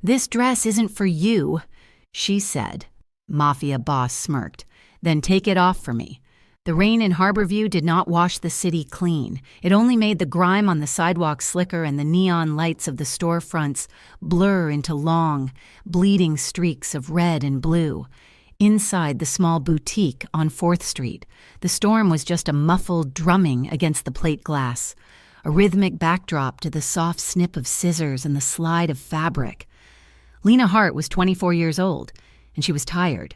"This dress isn't for you," she said. Mafia boss smirked. "Then take it off for me." The rain in Harborview did not wash the city clean. It only made the grime on the sidewalk slicker and the neon lights of the storefronts blur into long, bleeding streaks of red and blue. Inside the small boutique on 4th Street, the storm was just a muffled drumming against the plate glass, a rhythmic backdrop to the soft snip of scissors and the slide of fabric. Lena Hart was 24 years old, and she was tired.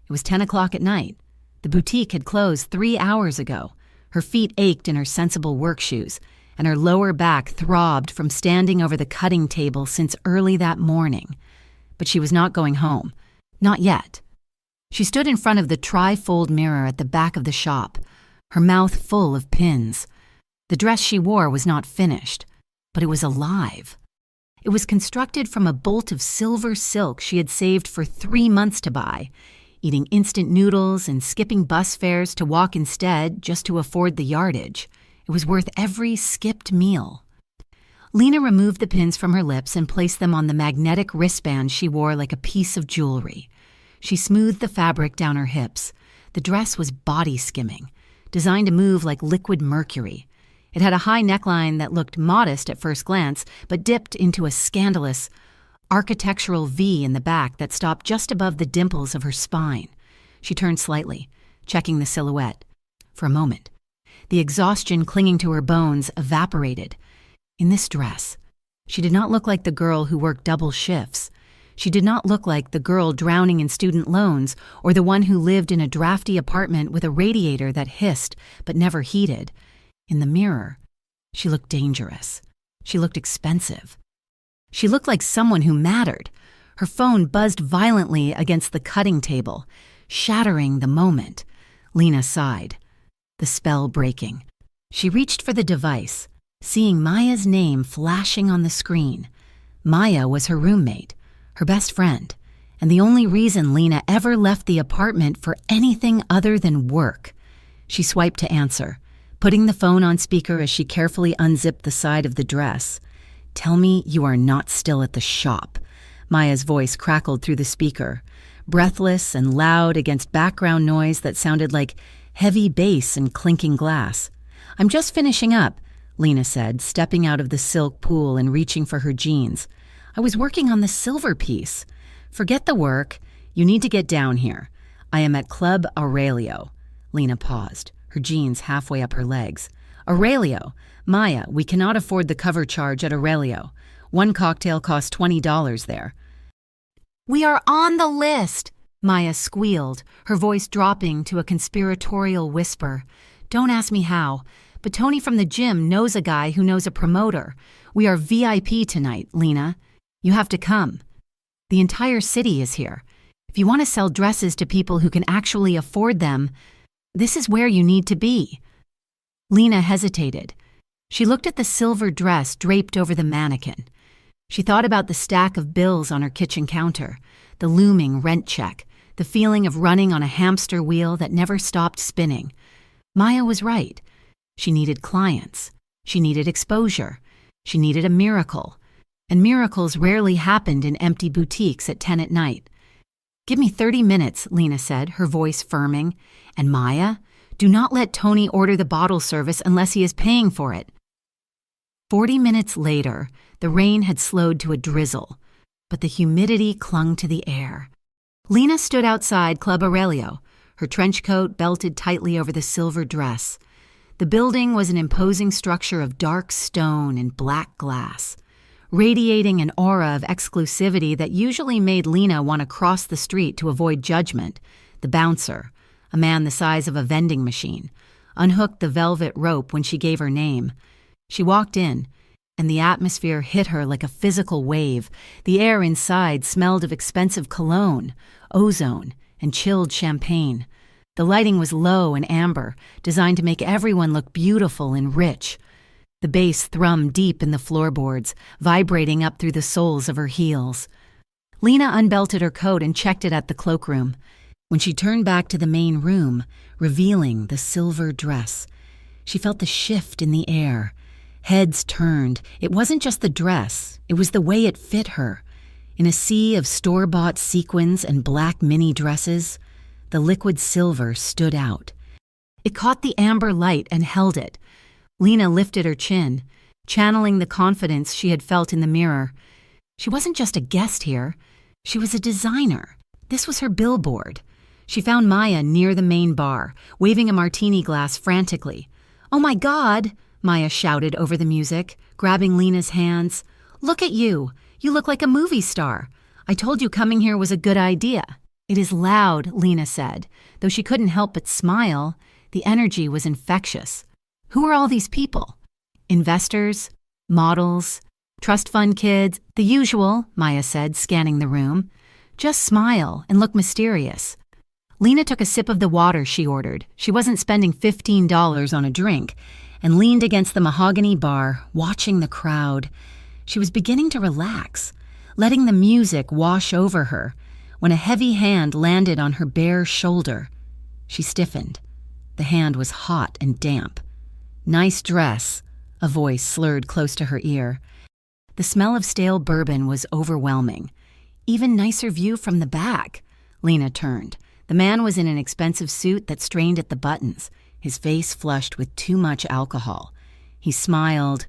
It was 10 o'clock at night. The boutique had closed 3 hours ago. Her feet ached in her sensible work shoes, and her lower back throbbed from standing over the cutting table since early that morning. But she was not going home. Not yet. She stood in front of the tri-fold mirror at the back of the shop, her mouth full of pins. The dress she wore was not finished, but it was alive. It was constructed from a bolt of silver silk she had saved for 3 months to buy, eating instant noodles and skipping bus fares to walk instead just to afford the yardage. It was worth every skipped meal. Lena removed the pins from her lips and placed them on the magnetic wristband she wore like a piece of jewelry. She smoothed the fabric down her hips. The dress was body skimming, designed to move like liquid mercury. It had a high neckline that looked modest at first glance, but dipped into a scandalous, architectural V in the back that stopped just above the dimples of her spine. She turned slightly, checking the silhouette. For a moment, the exhaustion clinging to her bones evaporated. In this dress, she did not look like the girl who worked double shifts. She did not look like the girl drowning in student loans or the one who lived in a drafty apartment with a radiator that hissed but never heated. In the mirror, she looked dangerous. She looked expensive. She looked like someone who mattered. Her phone buzzed violently against the cutting table, shattering the moment. Lena sighed, the spell breaking. She reached for the device, seeing Maya's name flashing on the screen. Maya was her roommate, her best friend, and the only reason Lena ever left the apartment for anything other than work. She swiped to answer, putting the phone on speaker as she carefully unzipped the side of the dress. "Tell me you are not still at the shop." Maya's voice crackled through the speaker, breathless and loud against background noise that sounded like heavy bass and clinking glass. "I'm just finishing up," Lena said, stepping out of the silk pool and reaching for her jeans. "I was working on the silver piece." "Forget the work. You need to get down here. I am at Club Aurelio." Lena paused, her jeans halfway up her legs. "Aurelio. Maya, we cannot afford the cover charge at Aurelio. One cocktail costs $20 there." "We are on the list," Maya squealed, her voice dropping to a conspiratorial whisper. "Don't ask me how, but Tony from the gym knows a guy who knows a promoter. We are VIP tonight, Lena. You have to come. The entire city is here. If you want to sell dresses to people who can actually afford them, this is where you need to be." Lena hesitated. She looked at the silver dress draped over the mannequin. She thought about the stack of bills on her kitchen counter, the looming rent check, the feeling of running on a hamster wheel that never stopped spinning. Maya was right. She needed clients. She needed exposure. She needed a miracle. And miracles rarely happened in empty boutiques at 10 at night. "Give me 30 minutes, Lena said, her voice firming. "And Maya, do not let Tony order the bottle service unless he is paying for it." 40 minutes later, the rain had slowed to a drizzle, but the humidity clung to the air. Lena stood outside Club Aurelio, her trench coat belted tightly over the silver dress. The building was an imposing structure of dark stone and black glass, radiating an aura of exclusivity that usually made Lena want to cross the street to avoid judgment. The bouncer, a man the size of a vending machine, unhooked the velvet rope when she gave her name. She walked in, and the atmosphere hit her like a physical wave. The air inside smelled of expensive cologne, ozone, and chilled champagne. The lighting was low and amber, designed to make everyone look beautiful and rich. The bass thrummed deep in the floorboards, vibrating up through the soles of her heels. Lena unbelted her coat and checked it at the cloakroom. When she turned back to the main room, revealing the silver dress, she felt the shift in the air. Heads turned. It wasn't just the dress. It was the way it fit her. In a sea of store-bought sequins and black mini dresses, the liquid silver stood out. It caught the amber light and held it. Lena lifted her chin, channeling the confidence she had felt in the mirror. She wasn't just a guest here. She was a designer. This was her billboard. She found Maya near the main bar, waving a martini glass frantically. "Oh my God!" Maya shouted over the music, grabbing Lena's hands. "Look at you! You look like a movie star. I told you coming here was a good idea." "It is loud," Lena said. Though she couldn't help but smile, the energy was infectious. "Who are all these people?" "Investors, models, trust fund kids, the usual," Maya said, scanning the room. "Just smile and look mysterious." Lena took a sip of the water she ordered. She wasn't spending $15 on a drink, and leaned against the mahogany bar, watching the crowd. She was beginning to relax, letting the music wash over her, when a heavy hand landed on her bare shoulder. She stiffened. The hand was hot and damp. "Nice dress," a voice slurred close to her ear. The smell of stale bourbon was overwhelming. "Even nicer view from the back." Lena turned. The man was in an expensive suit that strained at the buttons, his face flushed with too much alcohol. He smiled,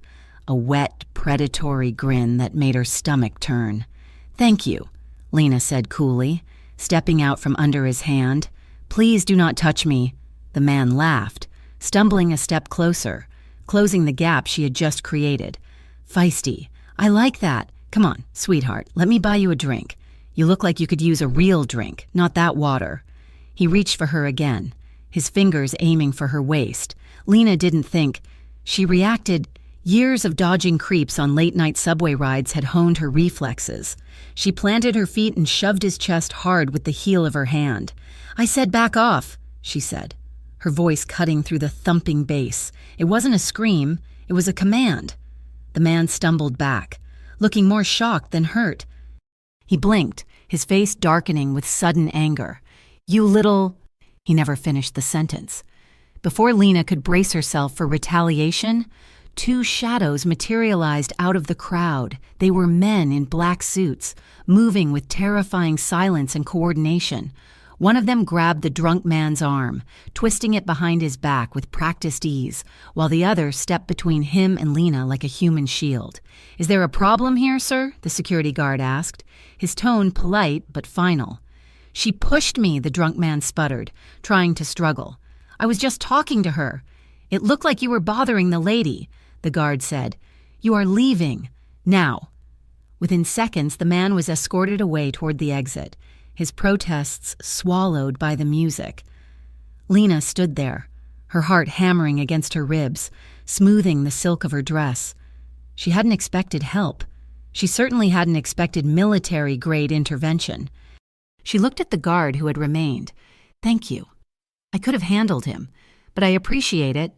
a wet, predatory grin that made her stomach turn. "Thank you," Lena said coolly, stepping out from under his hand. "Please do not touch me." The man laughed, stumbling a step closer, closing the gap she had just created. "Feisty. I like that. Come on, sweetheart, let me buy you a drink. You look like you could use a real drink, not that water." He reached for her again, his fingers aiming for her waist. Lena didn't think. She reacted. Years of dodging creeps on late-night subway rides had honed her reflexes. She planted her feet and shoved his chest hard with the heel of her hand. "I said back off," she said, her voice cutting through the thumping bass. It wasn't a scream, it was a command. The man stumbled back, looking more shocked than hurt. He blinked, his face darkening with sudden anger. "You little—" He never finished the sentence. Before Lena could brace herself for retaliation, two shadows materialized out of the crowd. They were men in black suits, moving with terrifying silence and coordination. One of them grabbed the drunk man's arm, twisting it behind his back with practiced ease, while the other stepped between him and Lena like a human shield. "Is there a problem here, sir?" the security guard asked, his tone polite but final. "She pushed me," the drunk man sputtered, trying to struggle. "I was just talking to her." "It looked like you were bothering the lady," the guard said. "You are leaving. Now." Within seconds, the man was escorted away toward the exit, his protests swallowed by the music. Lena stood there, her heart hammering against her ribs, smoothing the silk of her dress. She hadn't expected help. She certainly hadn't expected military-grade intervention. She looked at the guard who had remained. "Thank you. I could have handled him, but I appreciate it."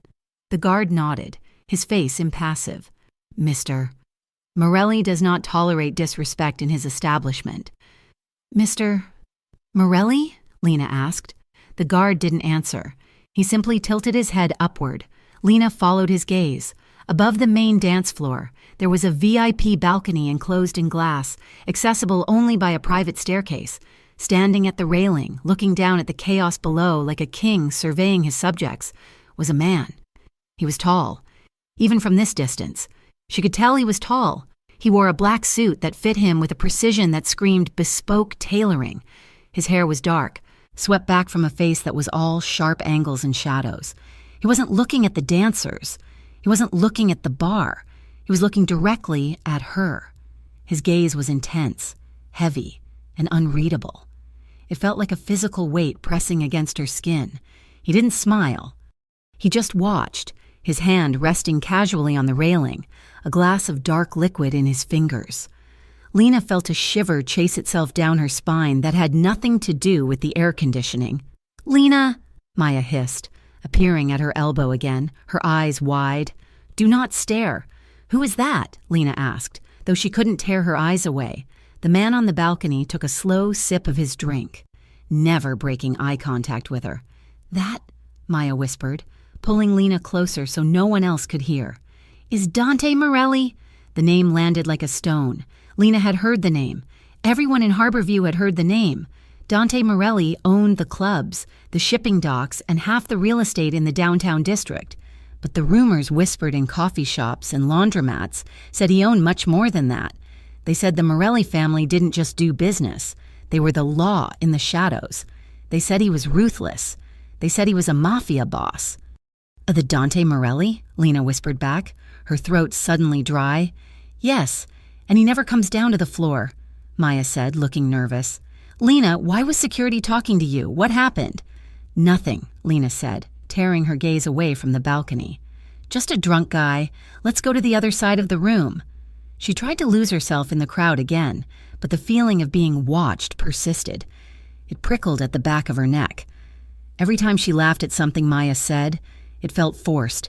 The guard nodded, his face impassive. "Mr. Morelli does not tolerate disrespect in his establishment." "Mr. Morelli?" Lena asked. The guard didn't answer. He simply tilted his head upward. Lena followed his gaze. Above the main dance floor, there was a VIP balcony enclosed in glass, accessible only by a private staircase. Standing at the railing, looking down at the chaos below like a king surveying his subjects, was a man. He was tall. Even from this distance, she could tell he was tall. He wore a black suit that fit him with a precision that screamed bespoke tailoring. His hair was dark, swept back from a face that was all sharp angles and shadows. He wasn't looking at the dancers. He wasn't looking at the bar. He was looking directly at her. His gaze was intense, heavy, and unreadable. It felt like a physical weight pressing against her skin. He didn't smile. He just watched, his hand resting casually on the railing, a glass of dark liquid in his fingers. Lena felt a shiver chase itself down her spine that had nothing to do with the air conditioning. "Lena," Maya hissed, appearing at her elbow again, her eyes wide. "Do not stare." "Who is that?" Lena asked, though she couldn't tear her eyes away. The man on the balcony took a slow sip of his drink, never breaking eye contact with her. "That," Maya whispered, pulling Lena closer so no one else could hear, "is Dante Morelli." The name landed like a stone. Lena had heard the name. Everyone in Harborview had heard the name. Dante Morelli owned the clubs, the shipping docks, and half the real estate in the downtown district. But the rumors whispered in coffee shops and laundromats said he owned much more than that. They said the Morelli family didn't just do business. They were the law in the shadows. They said he was ruthless. They said he was a mafia boss. The Dante Morelli? Lena whispered back, her throat suddenly dry. Yes, and he never comes down to the floor, Maya said, looking nervous. Lena, why was security talking to you? What happened? Nothing, Lena said, tearing her gaze away from the balcony. Just a drunk guy. Let's go to the other side of the room. She tried to lose herself in the crowd again, but the feeling of being watched persisted. It prickled at the back of her neck. Every time she laughed at something Maya said, it felt forced.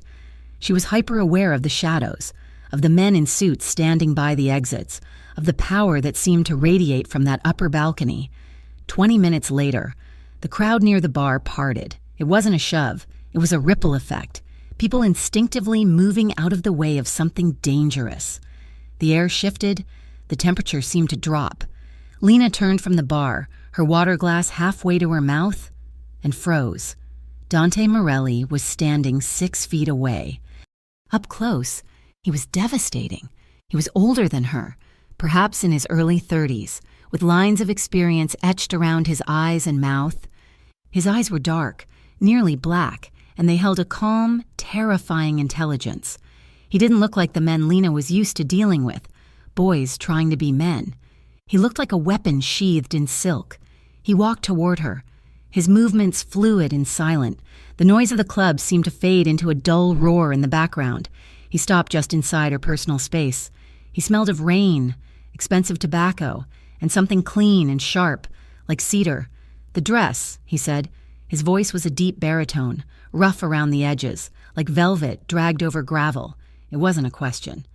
She was hyper-aware of the shadows, of the men in suits standing by the exits, of the power that seemed to radiate from that upper balcony. 20 minutes later, the crowd near the bar parted. It wasn't a shove. It was a ripple effect. People instinctively moving out of the way of something dangerous. The air shifted. The temperature seemed to drop. Lena turned from the bar, her water glass halfway to her mouth, and froze. Dante Morelli was standing 6 feet away. Up close, he was devastating. He was older than her, perhaps in his early 30s, with lines of experience etched around his eyes and mouth. His eyes were dark, nearly black, and they held a calm, terrifying intelligence. He didn't look like the men Lena was used to dealing with, boys trying to be men. He looked like a weapon sheathed in silk. He walked toward her, his movements fluid and silent. The noise of the club seemed to fade into a dull roar in the background. He stopped just inside her personal space. He smelled of rain, expensive tobacco, and something clean and sharp, like cedar. The dress, he said. His voice was a deep baritone, rough around the edges, like velvet dragged over gravel. It wasn't a question.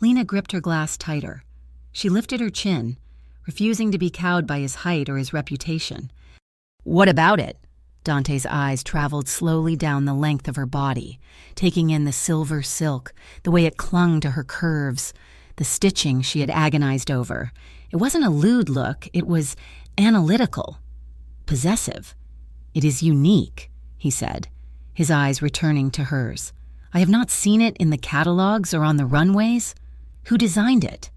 Lena gripped her glass tighter. She lifted her chin, refusing to be cowed by his height or his reputation. What about it? Dante's eyes traveled slowly down the length of her body, taking in the silver silk, the way it clung to her curves, the stitching she had agonized over. It wasn't a lewd look, it was analytical, possessive. It is unique, he said, his eyes returning to hers. I have not seen it in the catalogs or on the runways. Who designed it?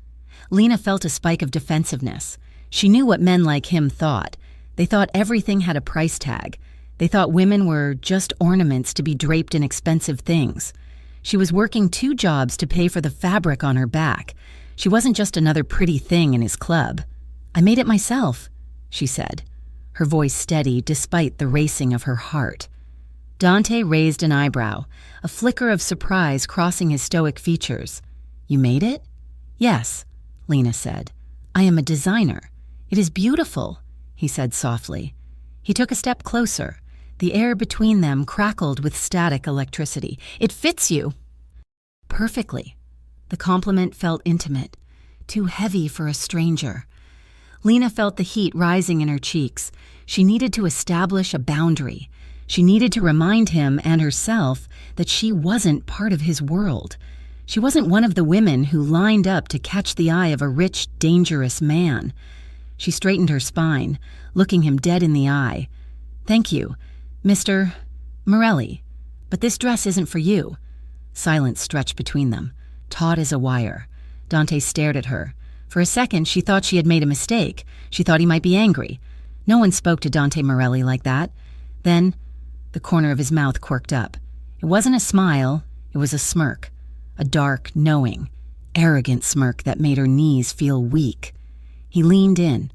Lena felt a spike of defensiveness. She knew what men like him thought. They thought everything had a price tag. They thought women were just ornaments to be draped in expensive things. She was working 2 jobs to pay for the fabric on her back. She wasn't just another pretty thing in his club. I made it myself, she said, her voice steady despite the racing of her heart. Dante raised an eyebrow, a flicker of surprise crossing his stoic features. You made it? Yes, Lena said. I am a designer. It is beautiful, he said softly. He took a step closer. The air between them crackled with static electricity. It fits you. Perfectly. The compliment felt intimate, too heavy for a stranger. Lena felt the heat rising in her cheeks. She needed to establish a boundary. She needed to remind him and herself that she wasn't part of his world. She wasn't one of the women who lined up to catch the eye of a rich, dangerous man. She straightened her spine, looking him dead in the eye. Thank you, Mr. Morelli, but this dress isn't for you. Silence stretched between them, taut as a wire. Dante stared at her. For a second, she thought she had made a mistake. She thought he might be angry. No one spoke to Dante Morelli like that. Then, the corner of his mouth quirked up. It wasn't a smile, it was a smirk. A dark, knowing, arrogant smirk that made her knees feel weak. He leaned in.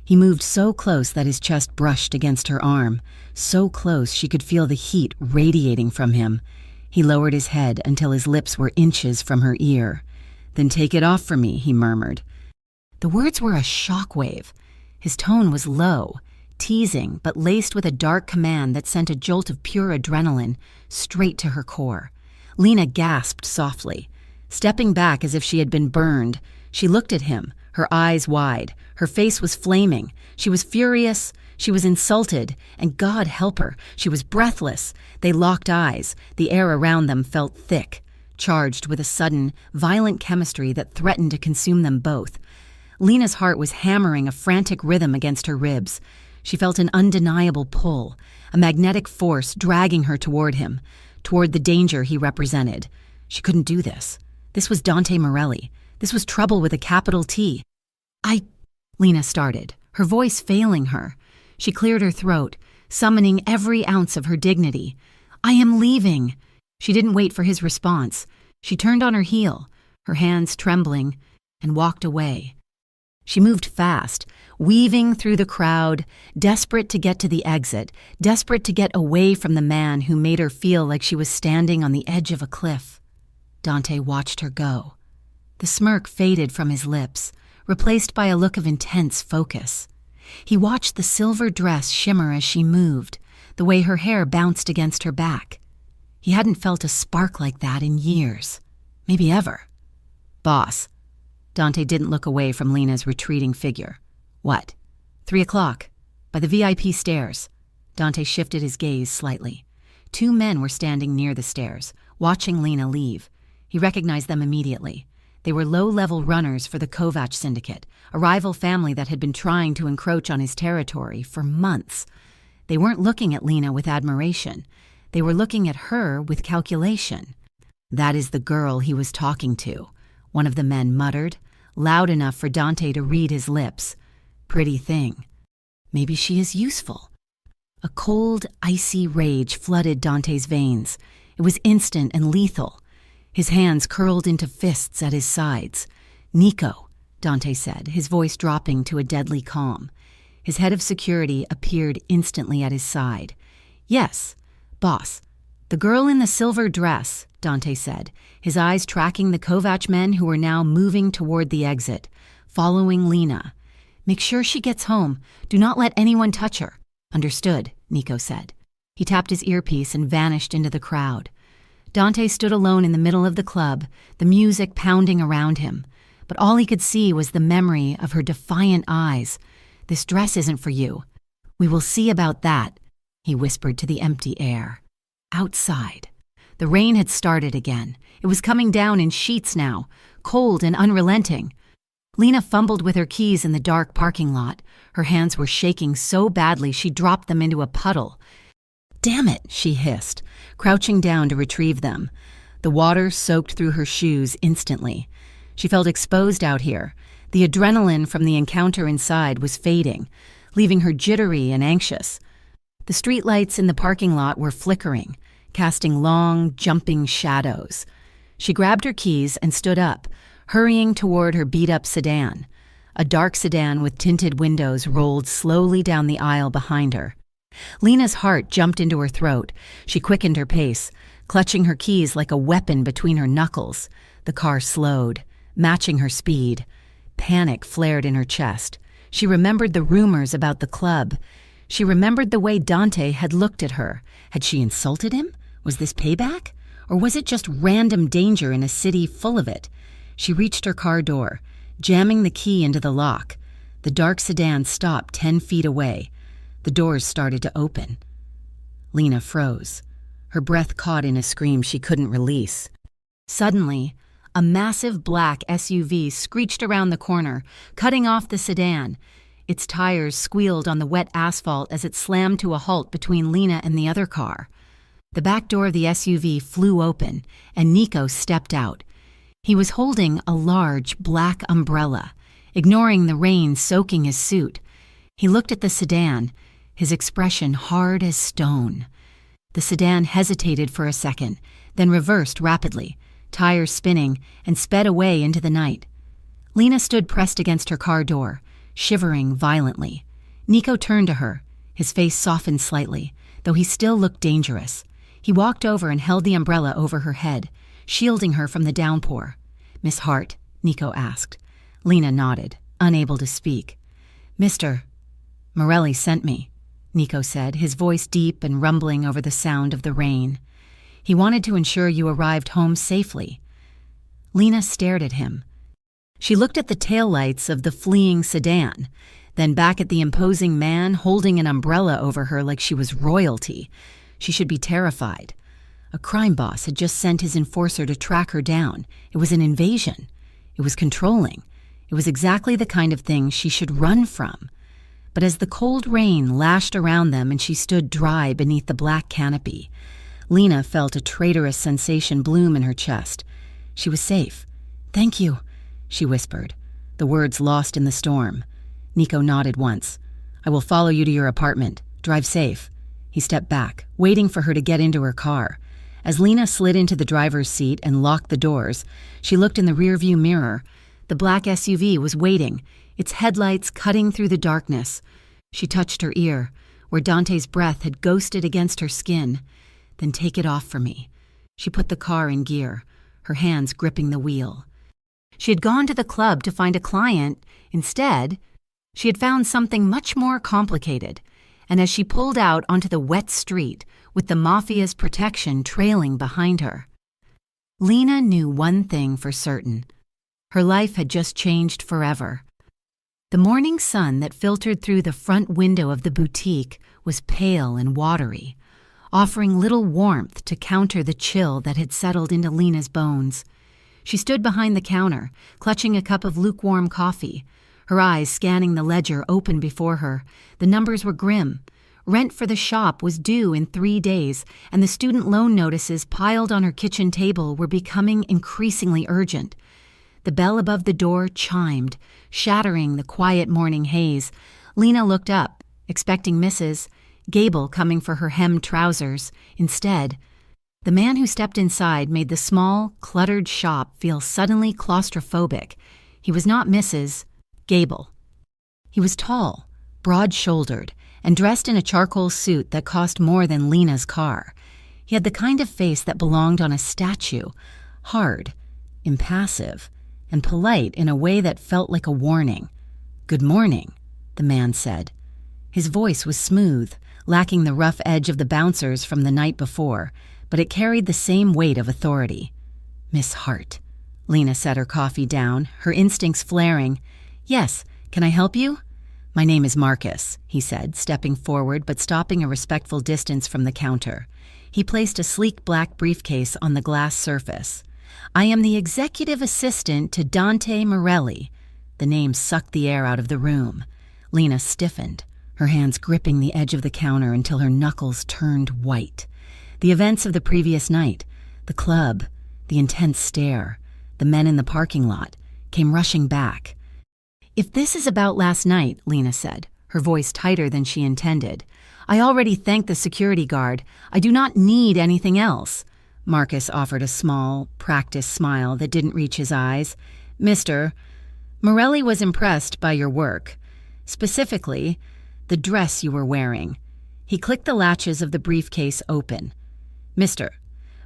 He moved so close that his chest brushed against her arm, so close she could feel the heat radiating from him. He lowered his head until his lips were inches from her ear. Then take it off for me, he murmured. The words were a shockwave. His tone was low, teasing, but laced with a dark command that sent a jolt of pure adrenaline straight to her core. Lena gasped softly. Stepping back as if she had been burned, she looked at him, her eyes wide. Her face was flaming. She was furious. She was insulted. And God help her, she was breathless. They locked eyes. The air around them felt thick, charged with a sudden, violent chemistry that threatened to consume them both. Lena's heart was hammering a frantic rhythm against her ribs. She felt an undeniable pull, a magnetic force dragging her toward him, toward the danger he represented. She couldn't do this. This was Dante Morelli. This was trouble with a capital T. Lena started, her voice failing her. She cleared her throat, summoning every ounce of her dignity. I am leaving. She didn't wait for his response. She turned on her heel, her hands trembling, and walked away. She moved fast, weaving through the crowd, desperate to get to the exit, desperate to get away from the man who made her feel like she was standing on the edge of a cliff. Dante watched her go. The smirk faded from his lips, replaced by a look of intense focus. He watched the silver dress shimmer as she moved, the way her hair bounced against her back. He hadn't felt a spark like that in years, maybe ever. Boss. Dante didn't look away from Lena's retreating figure. What? 3 o'clock. By the VIP stairs. Dante shifted his gaze slightly. 2 men were standing near the stairs, watching Lena leave. He recognized them immediately. They were low-level runners for the Kovac syndicate, a rival family that had been trying to encroach on his territory for months. They weren't looking at Lena with admiration. They were looking at her with calculation. That is the girl he was talking to, one of the men muttered, loud enough for Dante to read his lips. Pretty thing. Maybe she is useful. A cold, icy rage flooded Dante's veins. It was instant and lethal. His hands curled into fists at his sides. Nico, Dante said, his voice dropping to a deadly calm. His head of security appeared instantly at his side. Yes, boss. The girl in the silver dress, Dante said, his eyes tracking the Kovac men who were now moving toward the exit, following Lena. Make sure she gets home. Do not let anyone touch her. Understood, Nico said. He tapped his earpiece and vanished into the crowd. Dante stood alone in the middle of the club, the music pounding around him. But all he could see was the memory of her defiant eyes. This dress isn't for you. We will see about that, he whispered to the empty air. Outside. The rain had started again. It was coming down in sheets now, cold and unrelenting. Lena fumbled with her keys in the dark parking lot. Her hands were shaking so badly she dropped them into a puddle. Damn it, she hissed, crouching down to retrieve them. The water soaked through her shoes instantly. She felt exposed out here. The adrenaline from the encounter inside was fading, leaving her jittery and anxious. The streetlights in the parking lot were flickering, casting long, jumping shadows. She grabbed her keys and stood up, hurrying toward her beat-up sedan. A dark sedan with tinted windows rolled slowly down the aisle behind her. Lena's heart jumped into her throat. She quickened her pace, clutching her keys like a weapon between her knuckles. The car slowed, matching her speed. Panic flared in her chest. She remembered the rumors about the club. She remembered the way Dante had looked at her. Had she insulted him? Was this payback? Or was it just random danger in a city full of it? She reached her car door, jamming the key into the lock. The dark sedan stopped 10 feet away. The doors started to open. Lena froze. Her breath caught in a scream she couldn't release. Suddenly, a massive black SUV screeched around the corner, cutting off the sedan. Its tires squealed on the wet asphalt as it slammed to a halt between Lena and the other car. The back door of the SUV flew open, and Nico stepped out. He was holding a large black umbrella, ignoring the rain soaking his suit. He looked at the sedan, his expression hard as stone. The sedan hesitated for a second, then reversed rapidly, tires spinning, and sped away into the night. Lena stood pressed against her car door, shivering violently. Nico turned to her, his face softened slightly, though he still looked dangerous. He walked over and held the umbrella over her head, shielding her from the downpour. Miss Hart, Nico asked. Lena nodded, unable to speak. Mr. Morelli sent me, Nico said, his voice deep and rumbling over the sound of the rain. He wanted to ensure you arrived home safely. Lena stared at him. She looked at the taillights of the fleeing sedan, then back at the imposing man holding an umbrella over her like she was royalty. She should be terrified. A crime boss had just sent his enforcer to track her down. It was an invasion. It was controlling. It was exactly the kind of thing she should run from. But as the cold rain lashed around them and she stood dry beneath the black canopy, Lena felt a traitorous sensation bloom in her chest. She was safe. "Thank you," she whispered, the words lost in the storm. Nico nodded once. "I will follow you to your apartment. Drive safe." He stepped back, waiting for her to get into her car. As Lena slid into the driver's seat and locked the doors, she looked in the rearview mirror. The black SUV was waiting, its headlights cutting through the darkness. She touched her ear, where Dante's breath had ghosted against her skin. "Then take it off for me." She put the car in gear, her hands gripping the wheel. She had gone to the club to find a client. Instead, she had found something much more complicated. And as she pulled out onto the wet street, with the Mafia's protection trailing behind her, Lena knew one thing for certain. Her life had just changed forever. The morning sun that filtered through the front window of the boutique was pale and watery, offering little warmth to counter the chill that had settled into Lena's bones. She stood behind the counter, clutching a cup of lukewarm coffee, her eyes scanning the ledger open before her. The numbers were grim. Rent for the shop was due in 3 days, and the student loan notices piled on her kitchen table were becoming increasingly urgent. The bell above the door chimed, shattering the quiet morning haze. Lena looked up, expecting Mrs. Gable coming for her hemmed trousers. Instead, the man who stepped inside made the small, cluttered shop feel suddenly claustrophobic. He was not Mrs. Gable. He was tall, broad-shouldered, and dressed in a charcoal suit that cost more than Lena's car. He had the kind of face that belonged on a statue, hard, impassive, and polite in a way that felt like a warning. "Good morning," the man said. His voice was smooth, lacking the rough edge of the bouncers from the night before, but it carried the same weight of authority. "Miss Hart." Lena set her coffee down, her instincts flaring. "Yes, can I help you?" "My name is Marcus," he said, stepping forward but stopping a respectful distance from the counter. He placed a sleek black briefcase on the glass surface. "I am the executive assistant to Dante Morelli." The name sucked the air out of the room. Lena stiffened, her hands gripping the edge of the counter until her knuckles turned white. The events of the previous night, the club, the intense stare, the men in the parking lot, came rushing back. "If this is about last night," Lena said, her voice tighter than she intended, "I already thanked the security guard. I do not need anything else." Marcus offered a small, practiced smile that didn't reach his eyes. "Mr. Morelli was impressed by your work. Specifically, the dress you were wearing." He clicked the latches of the briefcase open. "Mr.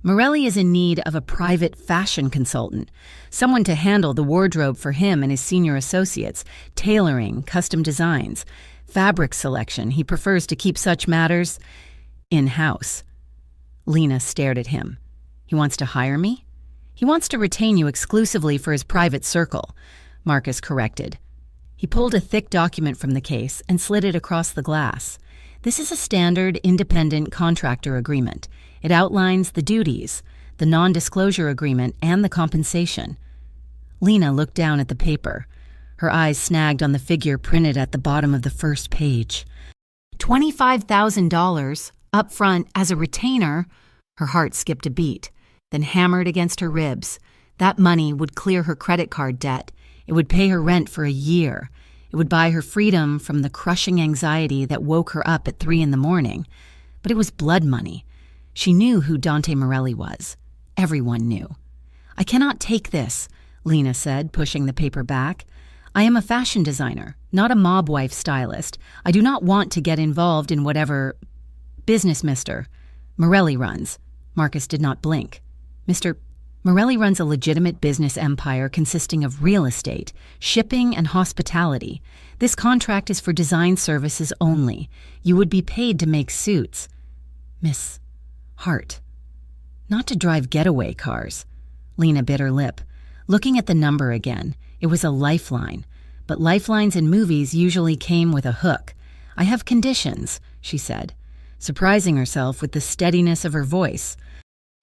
Morelli is in need of a private fashion consultant, someone to handle the wardrobe for him and his senior associates, tailoring, custom designs, fabric selection. He prefers to keep such matters in-house." Lena stared at him. "He wants to hire me?" "He wants to retain you exclusively for his private circle," Marcus corrected. He pulled a thick document from the case and slid it across the glass. "This is a standard independent contractor agreement. It outlines the duties, the non-disclosure agreement, and the compensation." Lena looked down at the paper. Her eyes snagged on the figure printed at the bottom of the first page. $25,000 up front as a retainer. Her heart skipped a beat, then hammered against her ribs. That money would clear her credit card debt. It would pay her rent for a year. It would buy her freedom from the crushing anxiety that woke her up at 3 a.m. But it was blood money. She knew who Dante Morelli was. Everyone knew. "I cannot take this," Lena said, pushing the paper back. "I am a fashion designer, not a mob wife stylist. I do not want to get involved in whatever business Mr. Morelli runs." Marcus did not blink. "Mr. Morelli runs a legitimate business empire consisting of real estate, shipping, and hospitality. This contract is for design services only. You would be paid to make suits." "Miss Hart. Not to drive getaway cars." Lena bit her lip. Looking at the number again, it was a lifeline. But lifelines in movies usually came with a hook. "I have conditions," she said, surprising herself with the steadiness of her voice.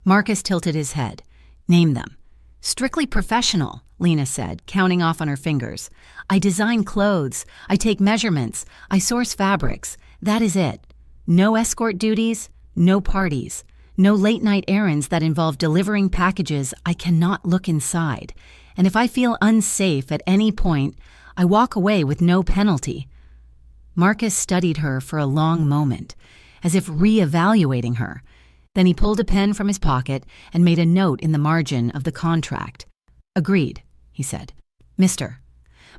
Marcus tilted his head. "Name them." Strictly professional, Lena said, counting off on her fingers. I design clothes, I take measurements, I source fabrics. That is it. No escort duties, no parties, no late-night errands that involve delivering packages I cannot look inside. And if I feel unsafe at any point, I walk away with no penalty. Marcus studied her for a long moment, as if re-evaluating her. Then he pulled a pen from his pocket and made a note in the margin of the contract. Agreed, he said. Mr.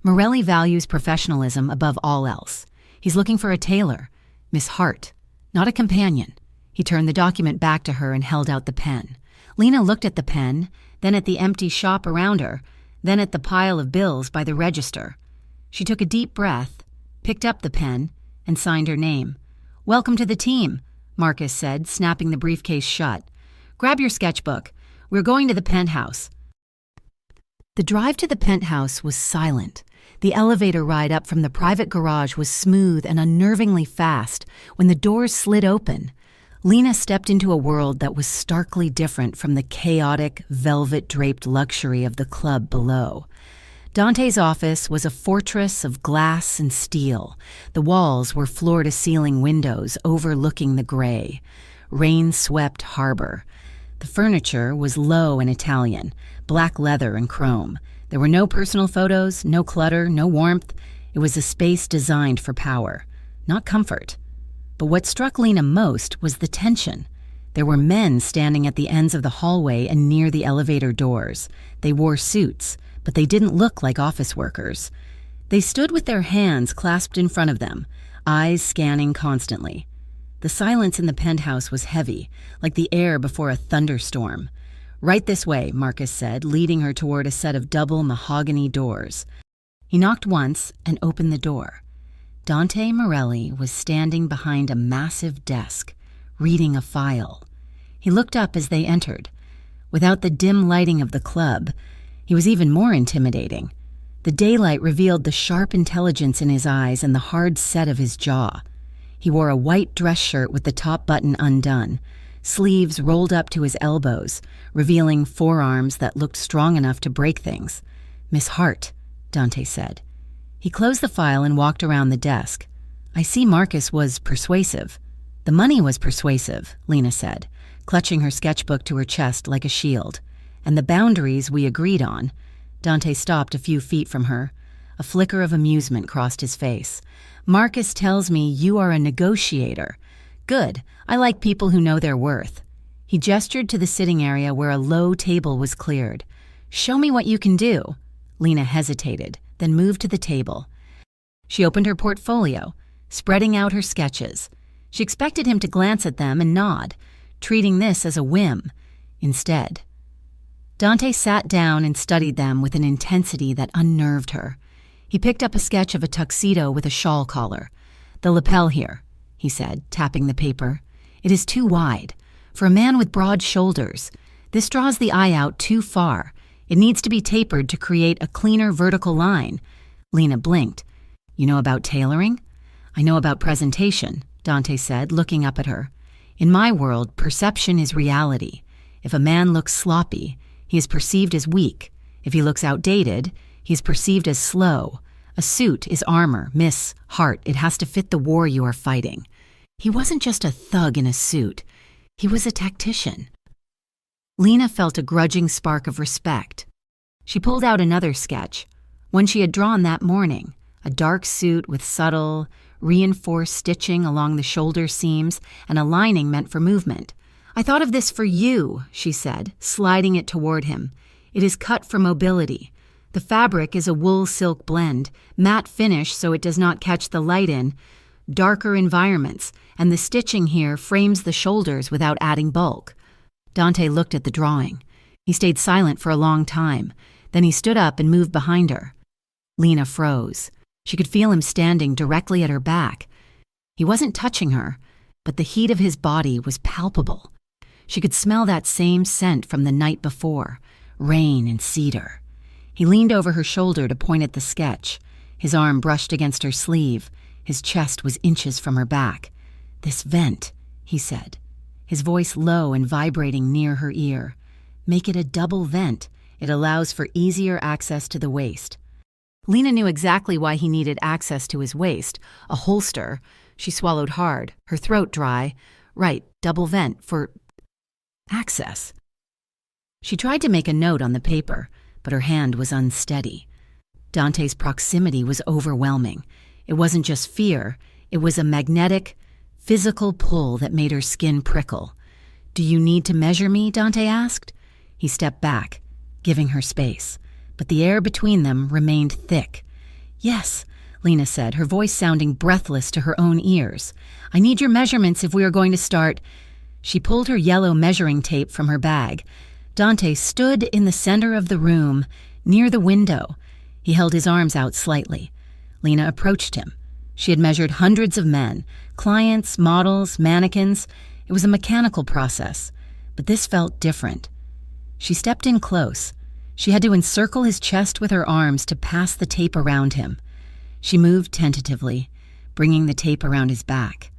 Morelli values professionalism above all else. He's looking for a tailor, Miss Hart, not a companion. He turned the document back to her and held out the pen. Lena looked at the pen, then at the empty shop around her, then at the pile of bills by the register. She took a deep breath, picked up the pen, and signed her name. Welcome to the team, Marcus said, snapping the briefcase shut. Grab your sketchbook. We're going to the penthouse. The drive to the penthouse was silent. The elevator ride up from the private garage was smooth and unnervingly fast when the doors slid open. Lena stepped into a world that was starkly different from the chaotic, velvet-draped luxury of the club below. Dante's office was a fortress of glass and steel. The walls were floor-to-ceiling windows overlooking the gray, rain-swept harbor. The furniture was low and Italian, black leather and chrome. There were no personal photos, no clutter, no warmth. It was a space designed for power, not comfort. But what struck Lena most was the tension. There were men standing at the ends of the hallway and near the elevator doors. They wore suits, but they didn't look like office workers. They stood with their hands clasped in front of them, eyes scanning constantly. The silence in the penthouse was heavy, like the air before a thunderstorm. Right this way, Marcus said, leading her toward a set of double mahogany doors. He knocked once and opened the door. Dante Morelli was standing behind a massive desk, reading a file. He looked up as they entered. Without the dim lighting of the club, he was even more intimidating. The daylight revealed the sharp intelligence in his eyes and the hard set of his jaw. He wore a white dress shirt with the top button undone, sleeves rolled up to his elbows, revealing forearms that looked strong enough to break things. Miss Hart, Dante said. He closed the file and walked around the desk. I see Marcus was persuasive. The money was persuasive, Lena said, clutching her sketchbook to her chest like a shield. And the boundaries we agreed on. Dante stopped a few feet from her. A flicker of amusement crossed his face. Marcus tells me you are a negotiator. Good. I like people who know their worth. He gestured to the sitting area where a low table was cleared. Show me what you can do. Lena hesitated, then moved to the table. She opened her portfolio, spreading out her sketches. She expected him to glance at them and nod, treating this as a whim. Instead, Dante sat down and studied them with an intensity that unnerved her. He picked up a sketch of a tuxedo with a shawl collar. The lapel here, he said, tapping the paper. It is too wide. For a man with broad shoulders, this draws the eye out too far. It needs to be tapered to create a cleaner vertical line. Lena blinked. You know about tailoring? I know about presentation, Dante said, looking up at her. In my world, perception is reality. If a man looks sloppy, he is perceived as weak. If he looks outdated, he is perceived as slow. A suit is armor, Miss Hart. It has to fit the war you are fighting. He wasn't just a thug in a suit. He was a tactician. Lena felt a grudging spark of respect. She pulled out another sketch, one she had drawn that morning, a dark suit with subtle, reinforced stitching along the shoulder seams and a lining meant for movement. I thought of this for you, she said, sliding it toward him. It is cut for mobility. The fabric is a wool-silk blend, matte finish so it does not catch the light in, darker environments, and the stitching here frames the shoulders without adding bulk. Dante looked at the drawing. He stayed silent for a long time. Then he stood up and moved behind her. Lena froze. She could feel him standing directly at her back. He wasn't touching her, but the heat of his body was palpable. She could smell that same scent from the night before, rain and cedar. He leaned over her shoulder to point at the sketch. His arm brushed against her sleeve. His chest was inches from her back. This vent, he said, his voice low and vibrating near her ear. Make it a double vent. It allows for easier access to the waist. Lena knew exactly why he needed access to his waist, a holster. She swallowed hard, her throat dry. Right, double vent for access. She tried to make a note on the paper, but her hand was unsteady. Dante's proximity was overwhelming. It wasn't just fear, it was a magnetic, physical pull that made her skin prickle. "Do you need to measure me?" Dante asked. He stepped back, giving her space, but the air between them remained thick. "Yes," Lena said, her voice sounding breathless to her own ears. "I need your measurements if we are going to start." She pulled her yellow measuring tape from her bag. Dante stood in the center of the room, near the window. He held his arms out slightly. Lena approached him. She had measured hundreds of men, clients, models, mannequins. It was a mechanical process, but this felt different. She stepped in close. She had to encircle his chest with her arms to pass the tape around him. She moved tentatively, bringing the tape around his back.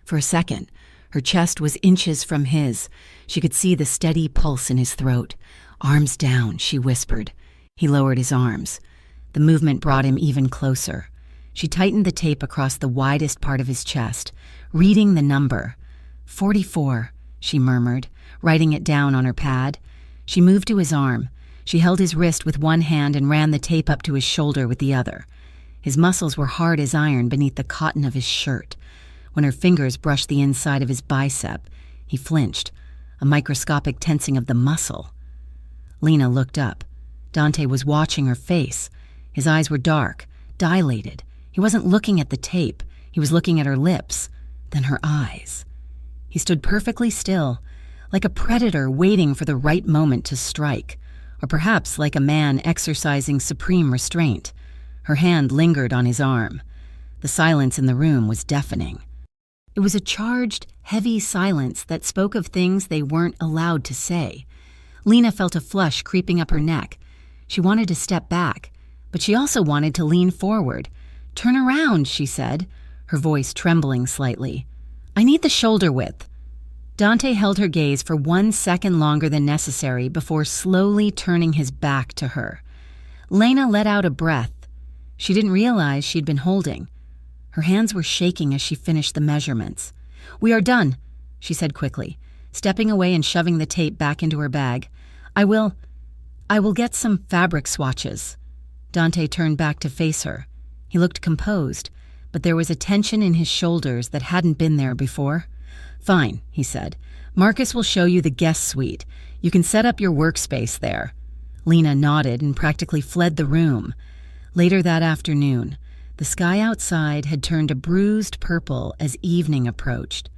For a second, her chest was inches from his. She could see the steady pulse in his throat. "Arms down," she whispered. He lowered his arms. The movement brought him even closer. She tightened the tape across the widest part of his chest, reading the number. 44, she murmured, writing it down on her pad. She moved to his arm. She held his wrist with one hand and ran the tape up to his shoulder with the other. His muscles were hard as iron beneath the cotton of his shirt. When her fingers brushed the inside of his bicep, he flinched, a microscopic tensing of the muscle. Lena looked up. Dante was watching her face. His eyes were dark, dilated. He wasn't looking at the tape. He was looking at her lips, then her eyes. He stood perfectly still, like a predator waiting for the right moment to strike, or perhaps like a man exercising supreme restraint. Her hand lingered on his arm. The silence in the room was deafening. It was a charged, heavy silence that spoke of things they weren't allowed to say. Lena felt a flush creeping up her neck. She wanted to step back, but she also wanted to lean forward. "Turn around," she said, her voice trembling slightly. "I need the shoulder width." Dante held her gaze for 1 second longer than necessary before slowly turning his back to her. Lena let out a breath. She didn't realize she'd been holding. Her hands were shaking as she finished the measurements. "We are done," she said quickly, stepping away and shoving the tape back into her bag. I will get some fabric swatches." Dante turned back to face her. He looked composed, but there was a tension in his shoulders that hadn't been there before. "Fine," he said. "Marcus will show you the guest suite. You can set up your workspace there." Lena nodded and practically fled the room. Later that afternoon, the sky outside had turned a bruised purple as evening approached.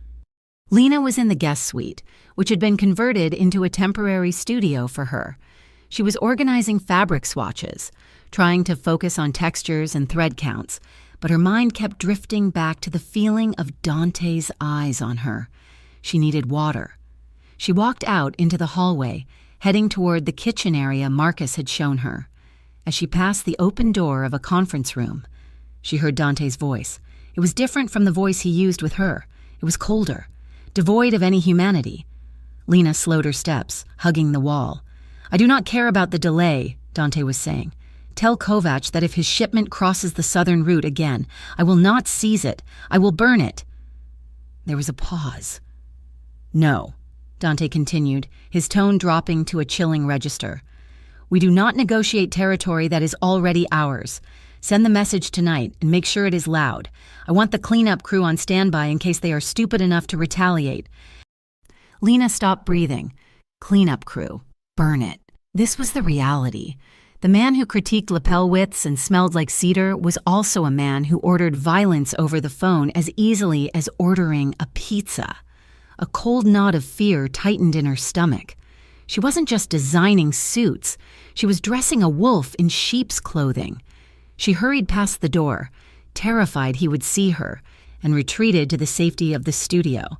Lena was in the guest suite, which had been converted into a temporary studio for her. She was organizing fabric swatches, trying to focus on textures and thread counts, but her mind kept drifting back to the feeling of Dante's eyes on her. She needed water. She walked out into the hallway, heading toward the kitchen area Marcus had shown her. As she passed the open door of a conference room, she heard Dante's voice. It was different from the voice he used with her. It was colder, devoid of any humanity. Lena slowed her steps, hugging the wall. "I do not care about the delay," Dante was saying. "Tell Kovac that if his shipment crosses the southern route again, I will not seize it. I will burn it." There was a pause. "No," Dante continued, his tone dropping to a chilling register. "We do not negotiate territory that is already ours. Send the message tonight and make sure it is loud. I want the cleanup crew on standby in case they are stupid enough to retaliate." Lena stopped breathing. Cleanup crew. Burn it. This was the reality. The man who critiqued lapel widths and smelled like cedar was also a man who ordered violence over the phone as easily as ordering a pizza. A cold knot of fear tightened in her stomach. She wasn't just designing suits. She was dressing a wolf in sheep's clothing. She hurried past the door, terrified he would see her, and retreated to the safety of the studio.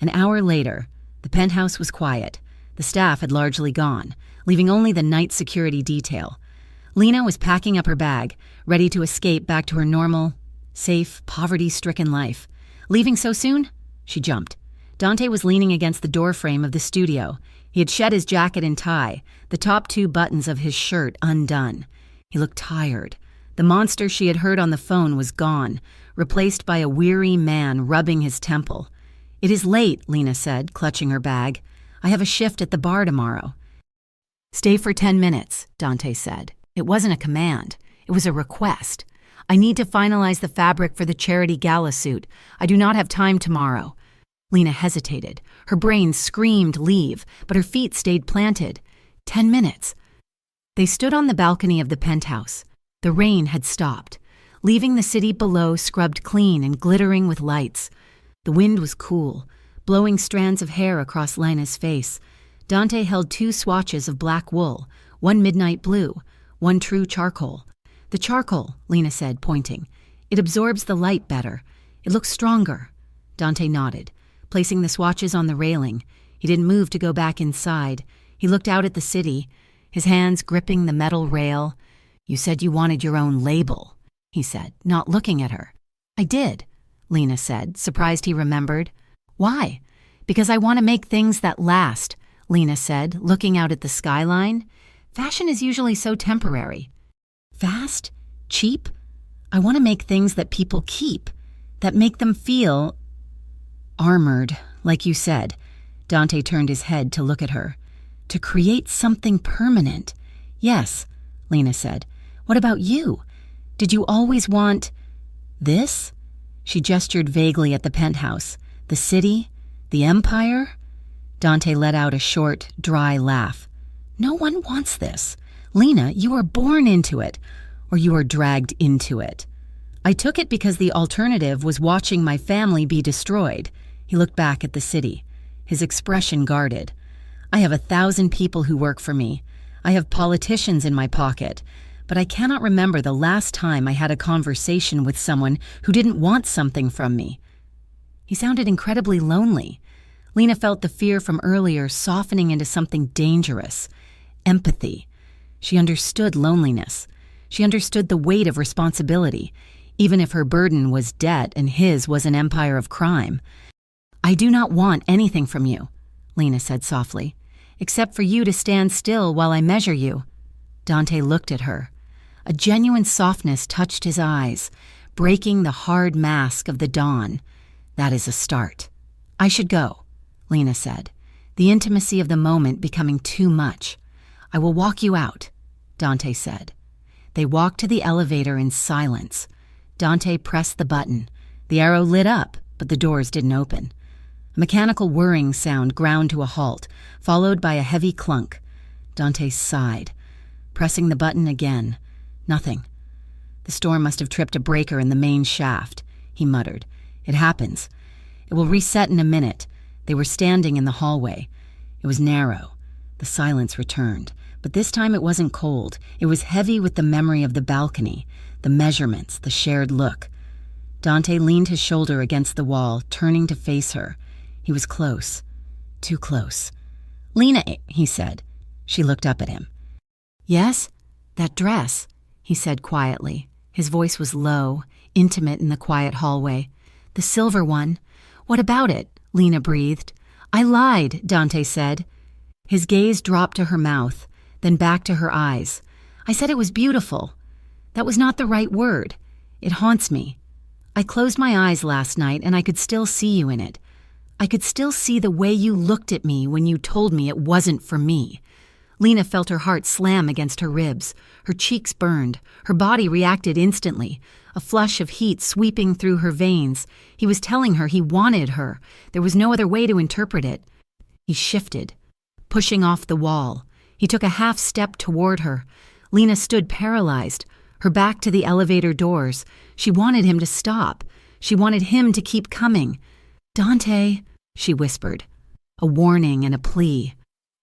An hour later, the penthouse was quiet. The staff had largely gone, leaving only the night security detail. Lena was packing up her bag, ready to escape back to her normal, safe, poverty-stricken life. Leaving so soon? She jumped. Dante was leaning against the doorframe of the studio. He had shed his jacket and tie, the top 2 buttons of his shirt undone. He looked tired. The monster she had heard on the phone was gone, replaced by a weary man rubbing his temple. "It is late," Lena said, clutching her bag. "I have a shift at the bar tomorrow." "Stay for 10 minutes, Dante said. It wasn't a command. It was a request. "I need to finalize the fabric for the charity gala suit. I do not have time tomorrow." Lena hesitated. Her brain screamed leave, but her feet stayed planted. 10 minutes. They stood on the balcony of the penthouse. The rain had stopped, leaving the city below scrubbed clean and glittering with lights. The wind was cool, blowing strands of hair across Lena's face. Dante held 2 swatches of black wool, one midnight blue, one true charcoal. "The charcoal," Lena said, pointing. "It absorbs the light better. It looks stronger." Dante nodded, placing the swatches on the railing. He didn't move to go back inside. He looked out at the city, his hands gripping the metal rail. "You said you wanted your own label," he said, not looking at her. "I did," Lena said, surprised he remembered. "Why?" "Because I want to make things that last," Lena said, looking out at the skyline. "Fashion is usually so temporary." "Fast? Cheap? I want to make things that people keep, that make them feel armored, like you said." Dante turned his head to look at her. "To create something permanent." "Yes," Lena said. "What about you? Did you always want this?" She gestured vaguely at the penthouse. "The city? The empire?" Dante let out a short, dry laugh. "No one wants this. Lena, you were born into it, or you were dragged into it." "I took it because the alternative was watching my family be destroyed." He looked back at the city, his expression guarded. "I have 1,000 people who work for me. I have politicians in my pocket, but I cannot remember the last time I had a conversation with someone who didn't want something from me." He sounded incredibly lonely. Lena felt the fear from earlier softening into something dangerous. Empathy. She understood loneliness. She understood the weight of responsibility, even if her burden was debt and his was an empire of crime. "I do not want anything from you," Lena said softly, "except for you to stand still while I measure you." Dante looked at her. A genuine softness touched his eyes, breaking the hard mask of the dawn. "That is a start." "I should go," Lena said, the intimacy of the moment becoming too much. "I will walk you out," Dante said. They walked to the elevator in silence. Dante pressed the button. The arrow lit up, but the doors didn't open. A mechanical whirring sound ground to a halt, followed by a heavy clunk. Dante sighed, pressing the button again. Nothing. "The storm must have tripped a breaker in the main shaft," he muttered. "It happens. It will reset in a minute." They were standing in the hallway. It was narrow. The silence returned, but this time it wasn't cold. It was heavy with the memory of the balcony, the measurements, the shared look. Dante leaned his shoulder against the wall, turning to face her. He was close. Too close. "Lena," he said. She looked up at him. "Yes? That dress," he said quietly. His voice was low, intimate in the quiet hallway. "The silver one. What about it?" Lena breathed. "I lied," Dante said. His gaze dropped to her mouth, then back to her eyes. "I said it was beautiful. That was not the right word. It haunts me. I closed my eyes last night and I could still see you in it. I could still see the way you looked at me when you told me it wasn't for me." Lena felt her heart slam against her ribs. Her cheeks burned. Her body reacted instantly, a flush of heat sweeping through her veins. He was telling her he wanted her. There was no other way to interpret it. He shifted, pushing off the wall. He took a half step toward her. Lena stood paralyzed, her back to the elevator doors. She wanted him to stop. She wanted him to keep coming. "Dante," she whispered, a warning and a plea.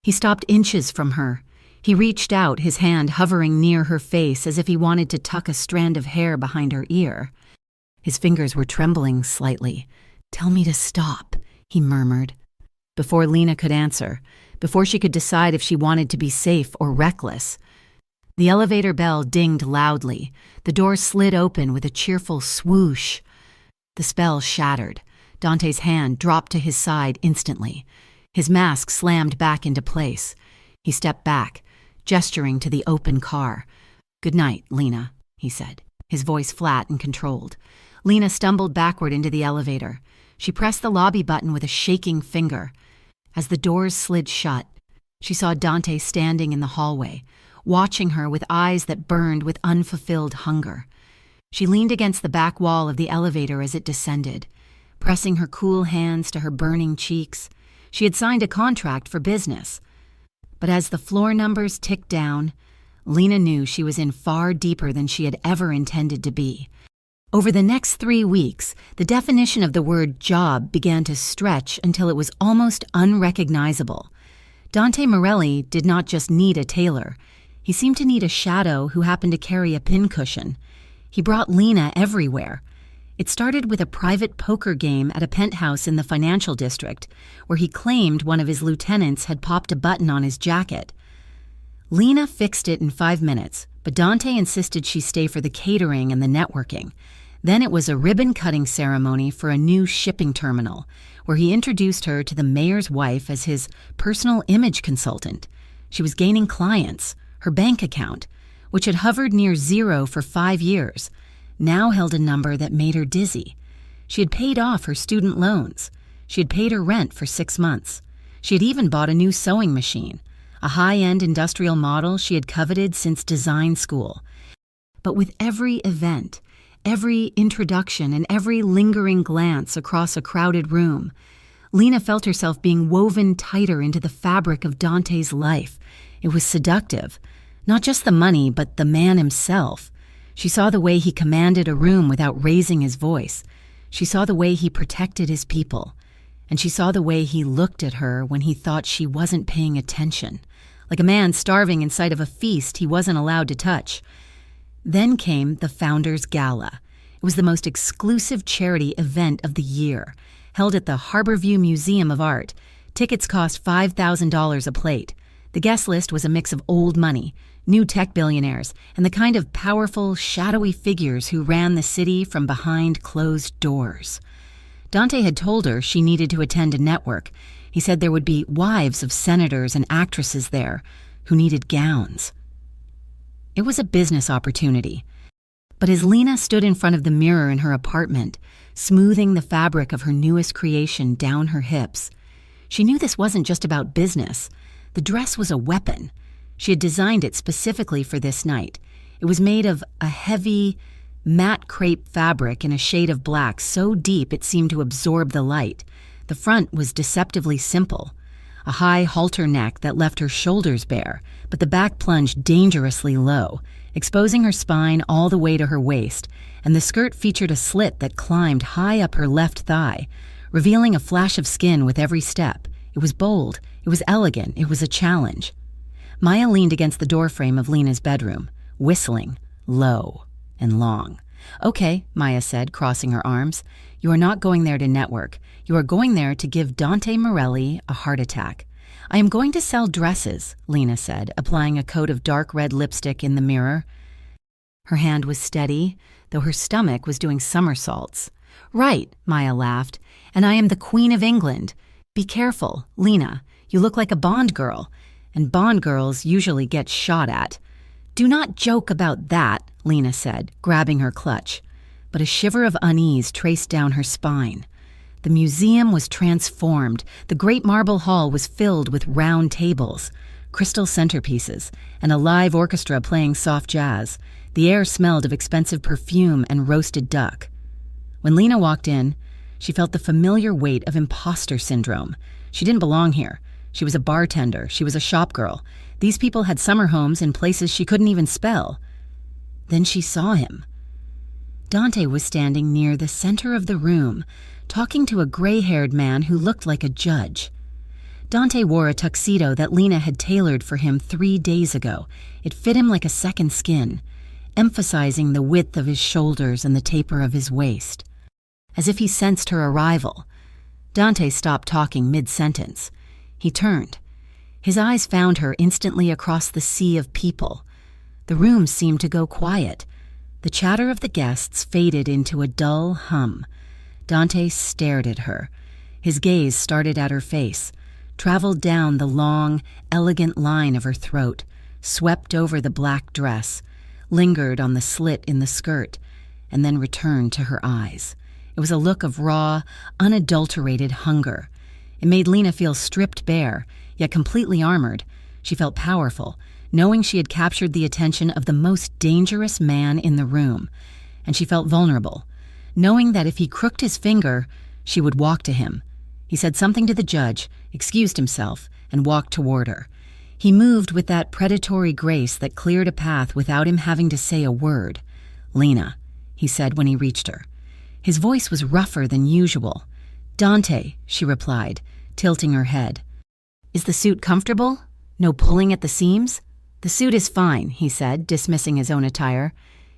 He stopped inches from her. He reached out, his hand hovering near her face as if he wanted to tuck a strand of hair behind her ear. His fingers were trembling slightly. "Tell me to stop," he murmured. Before Lena could answer, before she could decide if she wanted to be safe or reckless, the elevator bell dinged loudly. The door slid open with a cheerful swoosh. The spell shattered. Dante's hand dropped to his side instantly. His mask slammed back into place. He stepped back, gesturing to the open car. "Good night, Lena," he said, his voice flat and controlled. Lena stumbled backward into the elevator. She pressed the lobby button with a shaking finger. As the doors slid shut, she saw Dante standing in the hallway, watching her with eyes that burned with unfulfilled hunger. She leaned against the back wall of the elevator as it descended, pressing her cool hands to her burning cheeks. She had signed a contract for business. But as the floor numbers ticked down, Lena knew she was in far deeper than she had ever intended to be. Over the next 3 weeks, the definition of the word job began to stretch until it was almost unrecognizable. Dante Morelli did not just need a tailor. He seemed to need a shadow who happened to carry a pincushion. He brought Lena everywhere. It started with a private poker game at a penthouse in the financial district, where he claimed one of his lieutenants had popped a button on his jacket. Lena fixed it in 5 minutes, but Dante insisted she stay for the catering and the networking. Then it was a ribbon-cutting ceremony for a new shipping terminal, where he introduced her to the mayor's wife as his personal image consultant. She was gaining clients. Her bank account, which had hovered near zero for 5 years, now held a number that made her dizzy. She had paid off her student loans. She had paid her rent for 6 months. She had even bought a new sewing machine, a high-end industrial model she had coveted since design school. But with every event, every introduction, and every lingering glance across a crowded room, Lena felt herself being woven tighter into the fabric of Dante's life. It was seductive. Not just the money, but the man himself. She saw the way he commanded a room without raising his voice. She saw the way he protected his people. And she saw the way he looked at her when he thought she wasn't paying attention, like a man starving in sight of a feast he wasn't allowed to touch. Then came the Founders Gala. It was the most exclusive charity event of the year, held at the Harborview Museum of Art. Tickets cost $5,000 a plate. The guest list was a mix of old money, new tech billionaires, and the kind of powerful, shadowy figures who ran the city from behind closed doors. Dante had told her she needed to attend a network. He said there would be wives of senators and actresses there who needed gowns. It was a business opportunity. But as Lena stood in front of the mirror in her apartment, smoothing the fabric of her newest creation down her hips, she knew this wasn't just about business. The dress was a weapon. She had designed it specifically for this night. It was made of a heavy, matte crepe fabric in a shade of black so deep it seemed to absorb the light. The front was deceptively simple. A high halter neck that left her shoulders bare, but the back plunged dangerously low, exposing her spine all the way to her waist, and the skirt featured a slit that climbed high up her left thigh, revealing a flash of skin with every step. It was bold, it was elegant, it was a challenge. Maya leaned against the doorframe of Lena's bedroom, whistling, low and long. "Okay," Maya said, crossing her arms. "You are not going there to network. You are going there to give Dante Morelli a heart attack." "I am going to sell dresses," Lena said, applying a coat of dark red lipstick in the mirror. Her hand was steady, though her stomach was doing somersaults. "Right," Maya laughed, "and I am the Queen of England. Be careful, Lena. You look like a Bond girl, and Bond girls usually get shot at." "Do not joke about that," Lena said, grabbing her clutch. But a shiver of unease traced down her spine. The museum was transformed. The great marble hall was filled with round tables, crystal centerpieces, and a live orchestra playing soft jazz. The air smelled of expensive perfume and roasted duck. When Lena walked in, she felt the familiar weight of imposter syndrome. She didn't belong here. She was a bartender. She was a shop girl. These people had summer homes in places she couldn't even spell. Then she saw him. Dante was standing near the center of the room, talking to a gray-haired man who looked like a judge. Dante wore a tuxedo that Lena had tailored for him 3 days ago. It fit him like a second skin, emphasizing the width of his shoulders and the taper of his waist. As if he sensed her arrival, Dante stopped talking mid-sentence. He turned. His eyes found her instantly across the sea of people. The room seemed to go quiet. The chatter of the guests faded into a dull hum. Dante stared at her. His gaze started at her face, traveled down the long, elegant line of her throat, swept over the black dress, lingered on the slit in the skirt, and then returned to her eyes. It was a look of raw, unadulterated hunger. It made Lena feel stripped bare, yet completely armored. She felt powerful, knowing she had captured the attention of the most dangerous man in the room. And she felt vulnerable, knowing that if he crooked his finger, she would walk to him. He said something to the judge, excused himself, and walked toward her. He moved with that predatory grace that cleared a path without him having to say a word. "Lena," he said when he reached her. His voice was rougher than usual. "Dante," she replied, tilting her head. "Is the suit comfortable? No pulling at the seams?" "The suit is fine," he said, dismissing his own attire.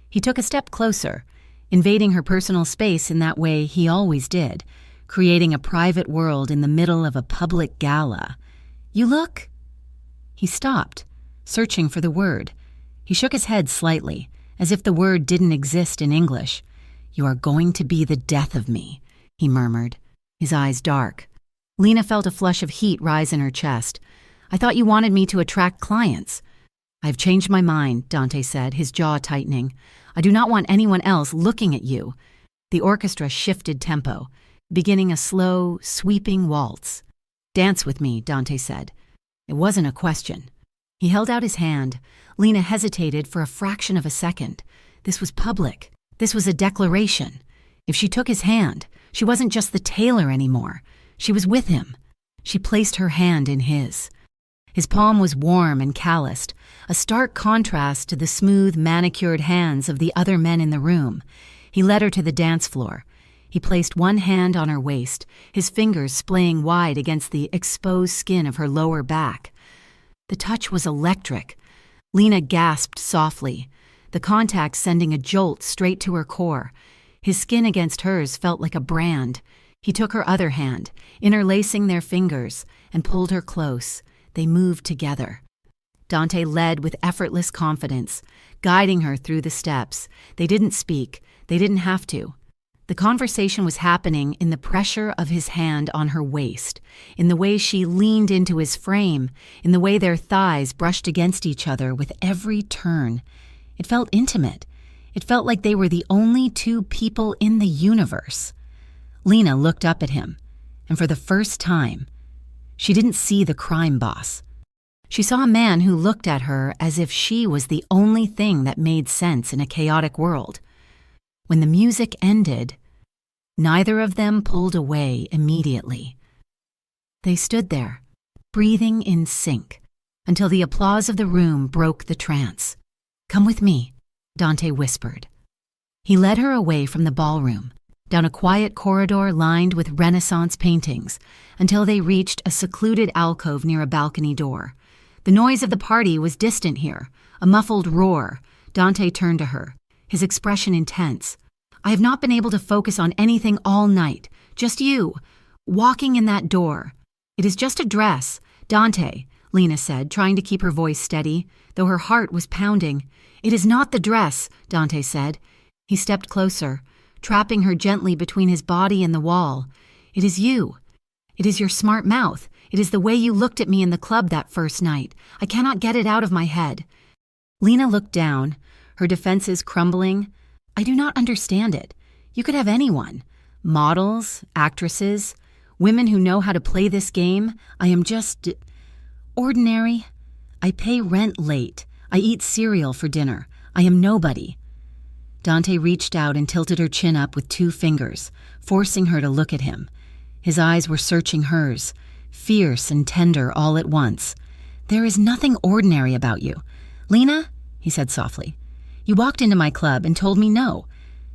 He took a step closer, invading her personal space in that way he always did, creating a private world in the middle of a public gala. "You look—" He stopped, searching for the word. He shook his head slightly, as if the word didn't exist in English. "You are going to be the death of me," he murmured, his eyes dark. Lena felt a flush of heat rise in her chest. "I thought you wanted me to attract clients." "I've changed my mind," Dante said, his jaw tightening. "I do not want anyone else looking at you." The orchestra shifted tempo, beginning a slow, sweeping waltz. "Dance with me," Dante said. It wasn't a question. He held out his hand. Lena hesitated for a fraction of a second. This was public. This was a declaration. If she took his hand, she wasn't just the tailor anymore. She was with him. She placed her hand in his. His palm was warm and calloused, a stark contrast to the smooth, manicured hands of the other men in the room. He led her to the dance floor. He placed one hand on her waist, his fingers splaying wide against the exposed skin of her lower back. The touch was electric. Lena gasped softly, the contact sending a jolt straight to her core. His skin against hers felt like a brand. He took her other hand, interlacing their fingers, and pulled her close. They moved together. Dante led with effortless confidence, guiding her through the steps. They didn't speak. They didn't have to. The conversation was happening in the pressure of his hand on her waist, in the way she leaned into his frame, in the way their thighs brushed against each other with every turn. It felt intimate. It felt like they were the only two people in the universe. Lena looked up at him, and for the first time, she didn't see the crime boss. She saw a man who looked at her as if she was the only thing that made sense in a chaotic world. When the music ended, neither of them pulled away immediately. They stood there, breathing in sync, until the applause of the room broke the trance. "Come with me," Dante whispered. He led her away from the ballroom, down a quiet corridor lined with Renaissance paintings, until they reached a secluded alcove near a balcony door. The noise of the party was distant here, a muffled roar. Dante turned to her, his expression intense. "I have not been able to focus on anything all night. Just you, walking in that door. It is just a dress, Dante," Lena said, trying to keep her voice steady, though her heart was pounding. "It is not the dress," Dante said. He stepped closer, trapping her gently between his body and the wall. "It is you. It is your smart mouth. It is the way you looked at me in the club that first night. I cannot get it out of my head." Lena looked down, her defenses crumbling. "I do not understand it. You could have anyone. Models, actresses, women who know how to play this game. I am just ordinary. I pay rent late. I eat cereal for dinner. I am nobody." Dante reached out and tilted her chin up with 2 fingers, forcing her to look at him. His eyes were searching hers, fierce and tender all at once. "There is nothing ordinary about you. Lena," he said softly, "you walked into my club and told me no.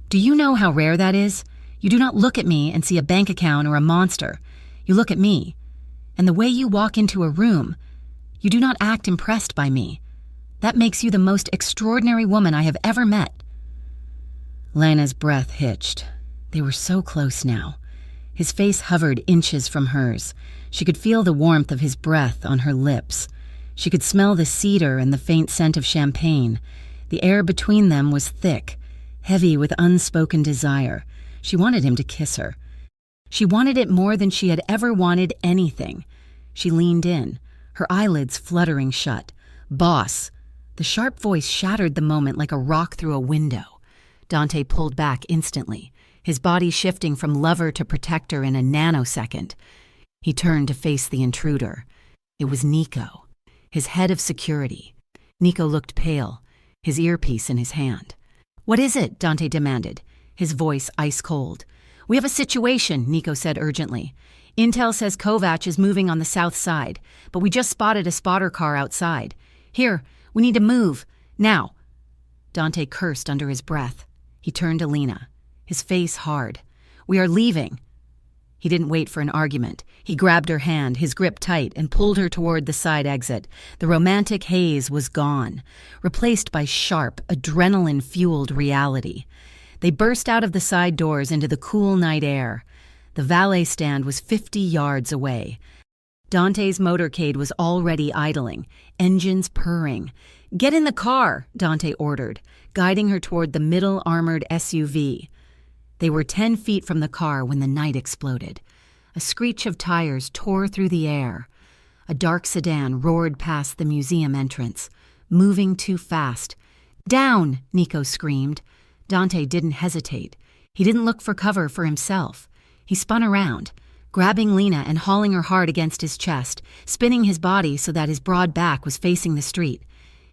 Do you know how rare that is? You do not look at me and see a bank account or a monster. You look at me. And the way you walk into a room, you do not act impressed by me. That makes you the most extraordinary woman I have ever met." Lena's breath hitched. They were so close now. His face hovered inches from hers. She could feel the warmth of his breath on her lips. She could smell the cedar and the faint scent of champagne. The air between them was thick, heavy with unspoken desire. She wanted him to kiss her, She wanted it more than she had ever wanted anything. She leaned in, her eyelids fluttering shut. "Boss." The sharp voice shattered the moment like a rock through a window. Dante pulled back instantly, his body shifting from lover to protector in a nanosecond. He turned to face the intruder. It was Nico, his head of security. Nico looked pale, his earpiece in his hand. "What is it?" Dante demanded, his voice ice cold. "We have a situation," Nico said urgently. "Intel says Kovac is moving on the south side, but we just spotted a spotter car outside. Here, we need to move. Now." Dante cursed under his breath. He turned to Lena, his face hard. "We are leaving." He didn't wait for an argument. He grabbed her hand, his grip tight, and pulled her toward the side exit. The romantic haze was gone, replaced by sharp, adrenaline-fueled reality. They burst out of the side doors into the cool night air. The valet stand was 50 yards away. Dante's motorcade was already idling, engines purring. "Get in the car," Dante ordered, guiding her toward the middle armored SUV. They were 10 feet from the car when the night exploded. A screech of tires tore through the air. A dark sedan roared past the museum entrance, moving too fast. "Down!" Nico screamed. Dante didn't hesitate. He didn't look for cover for himself. He spun around, grabbing Lena and hauling her hard against his chest, spinning his body so that his broad back was facing the street.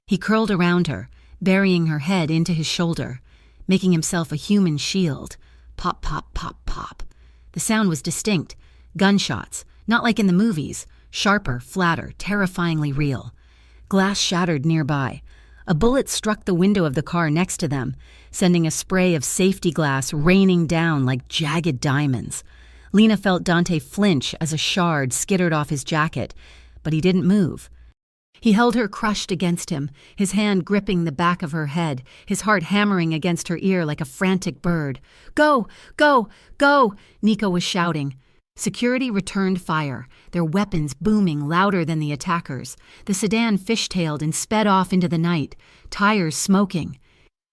He curled around her, burying her head into his shoulder, making himself a human shield. Pop, pop, pop, pop. The sound was distinct. Gunshots, not like in the movies, sharper, flatter, terrifyingly real. Glass shattered nearby. A bullet struck the window of the car next to them, sending a spray of safety glass raining down like jagged diamonds. Lena felt Dante flinch as a shard skittered off his jacket, but he didn't move. He held her crushed against him, his hand gripping the back of her head, his heart hammering against her ear like a frantic bird. "Go! Go! Go!" Nico was shouting. Security returned fire, their weapons booming louder than the attackers. The sedan fishtailed and sped off into the night, tires smoking.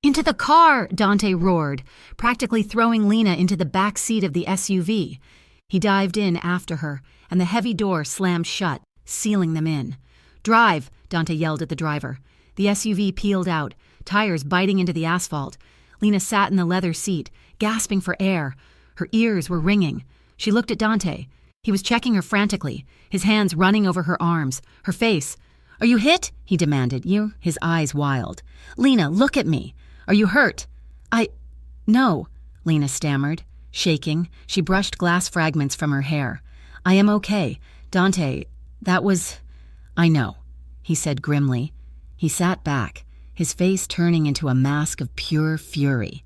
"Into the car!" Dante roared, practically throwing Lena into the back seat of the SUV. He dived in after her, and the heavy door slammed shut, sealing them in. "Drive!" Dante yelled at the driver. The SUV peeled out, tires biting into the asphalt. Lena sat in the leather seat, gasping for air. Her ears were ringing. She looked at Dante. He was checking her frantically, his hands running over her arms, her face. "Are you hit?" he demanded, his eyes wild. "Lena, look at me. Are you hurt?" No," Lena stammered, shaking. She brushed glass fragments from her hair. "I am okay. Dante, that was—" "I know," he said grimly. He sat back, his face turning into a mask of pure fury.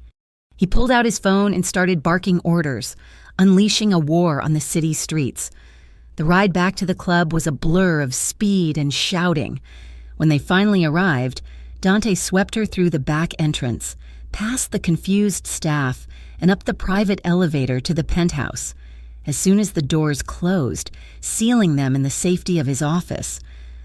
He pulled out his phone and started barking orders, unleashing a war on the city streets. The ride back to the club was a blur of speed and shouting. When they finally arrived, Dante swept her through the back entrance, past the confused staff, and up the private elevator to the penthouse. As soon as the doors closed, sealing them in the safety of his office,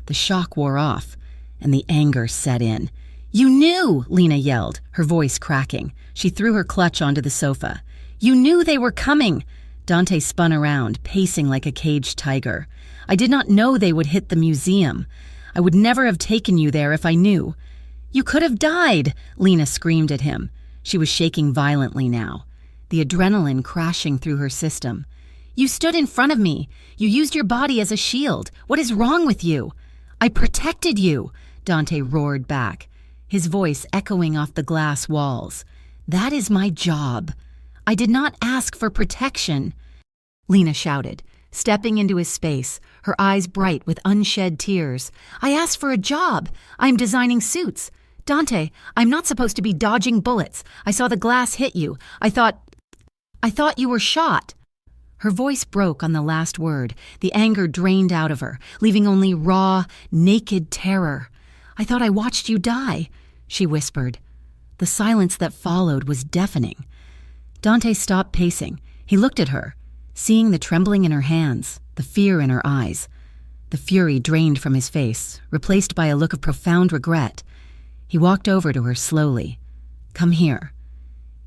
the shock wore off, and the anger set in. "You knew!" Lena yelled, her voice cracking. She threw her clutch onto the sofa. "You knew they were coming!" Dante spun around, pacing like a caged tiger. "I did not know they would hit the museum. I would never have taken you there if I knew." "You could have died!" Lena screamed at him. She was shaking violently now, the adrenaline crashing through her system. "You stood in front of me. You used your body as a shield. What is wrong with you?" "I protected you," Dante roared back, his voice echoing off the glass walls. "That is my job. I did not ask for protection." Lena shouted, stepping into his space, her eyes bright with unshed tears. "I asked for a job. I'm designing suits. Dante, I'm not supposed to be dodging bullets. I saw the glass hit you. I thought you were shot." Her voice broke on the last word, the anger drained out of her, leaving only raw, naked terror. "I thought I watched you die," she whispered. The silence that followed was deafening. Dante stopped pacing. He looked at her, seeing the trembling in her hands, the fear in her eyes. The fury drained from his face, replaced by a look of profound regret. He walked over to her slowly. "Come here."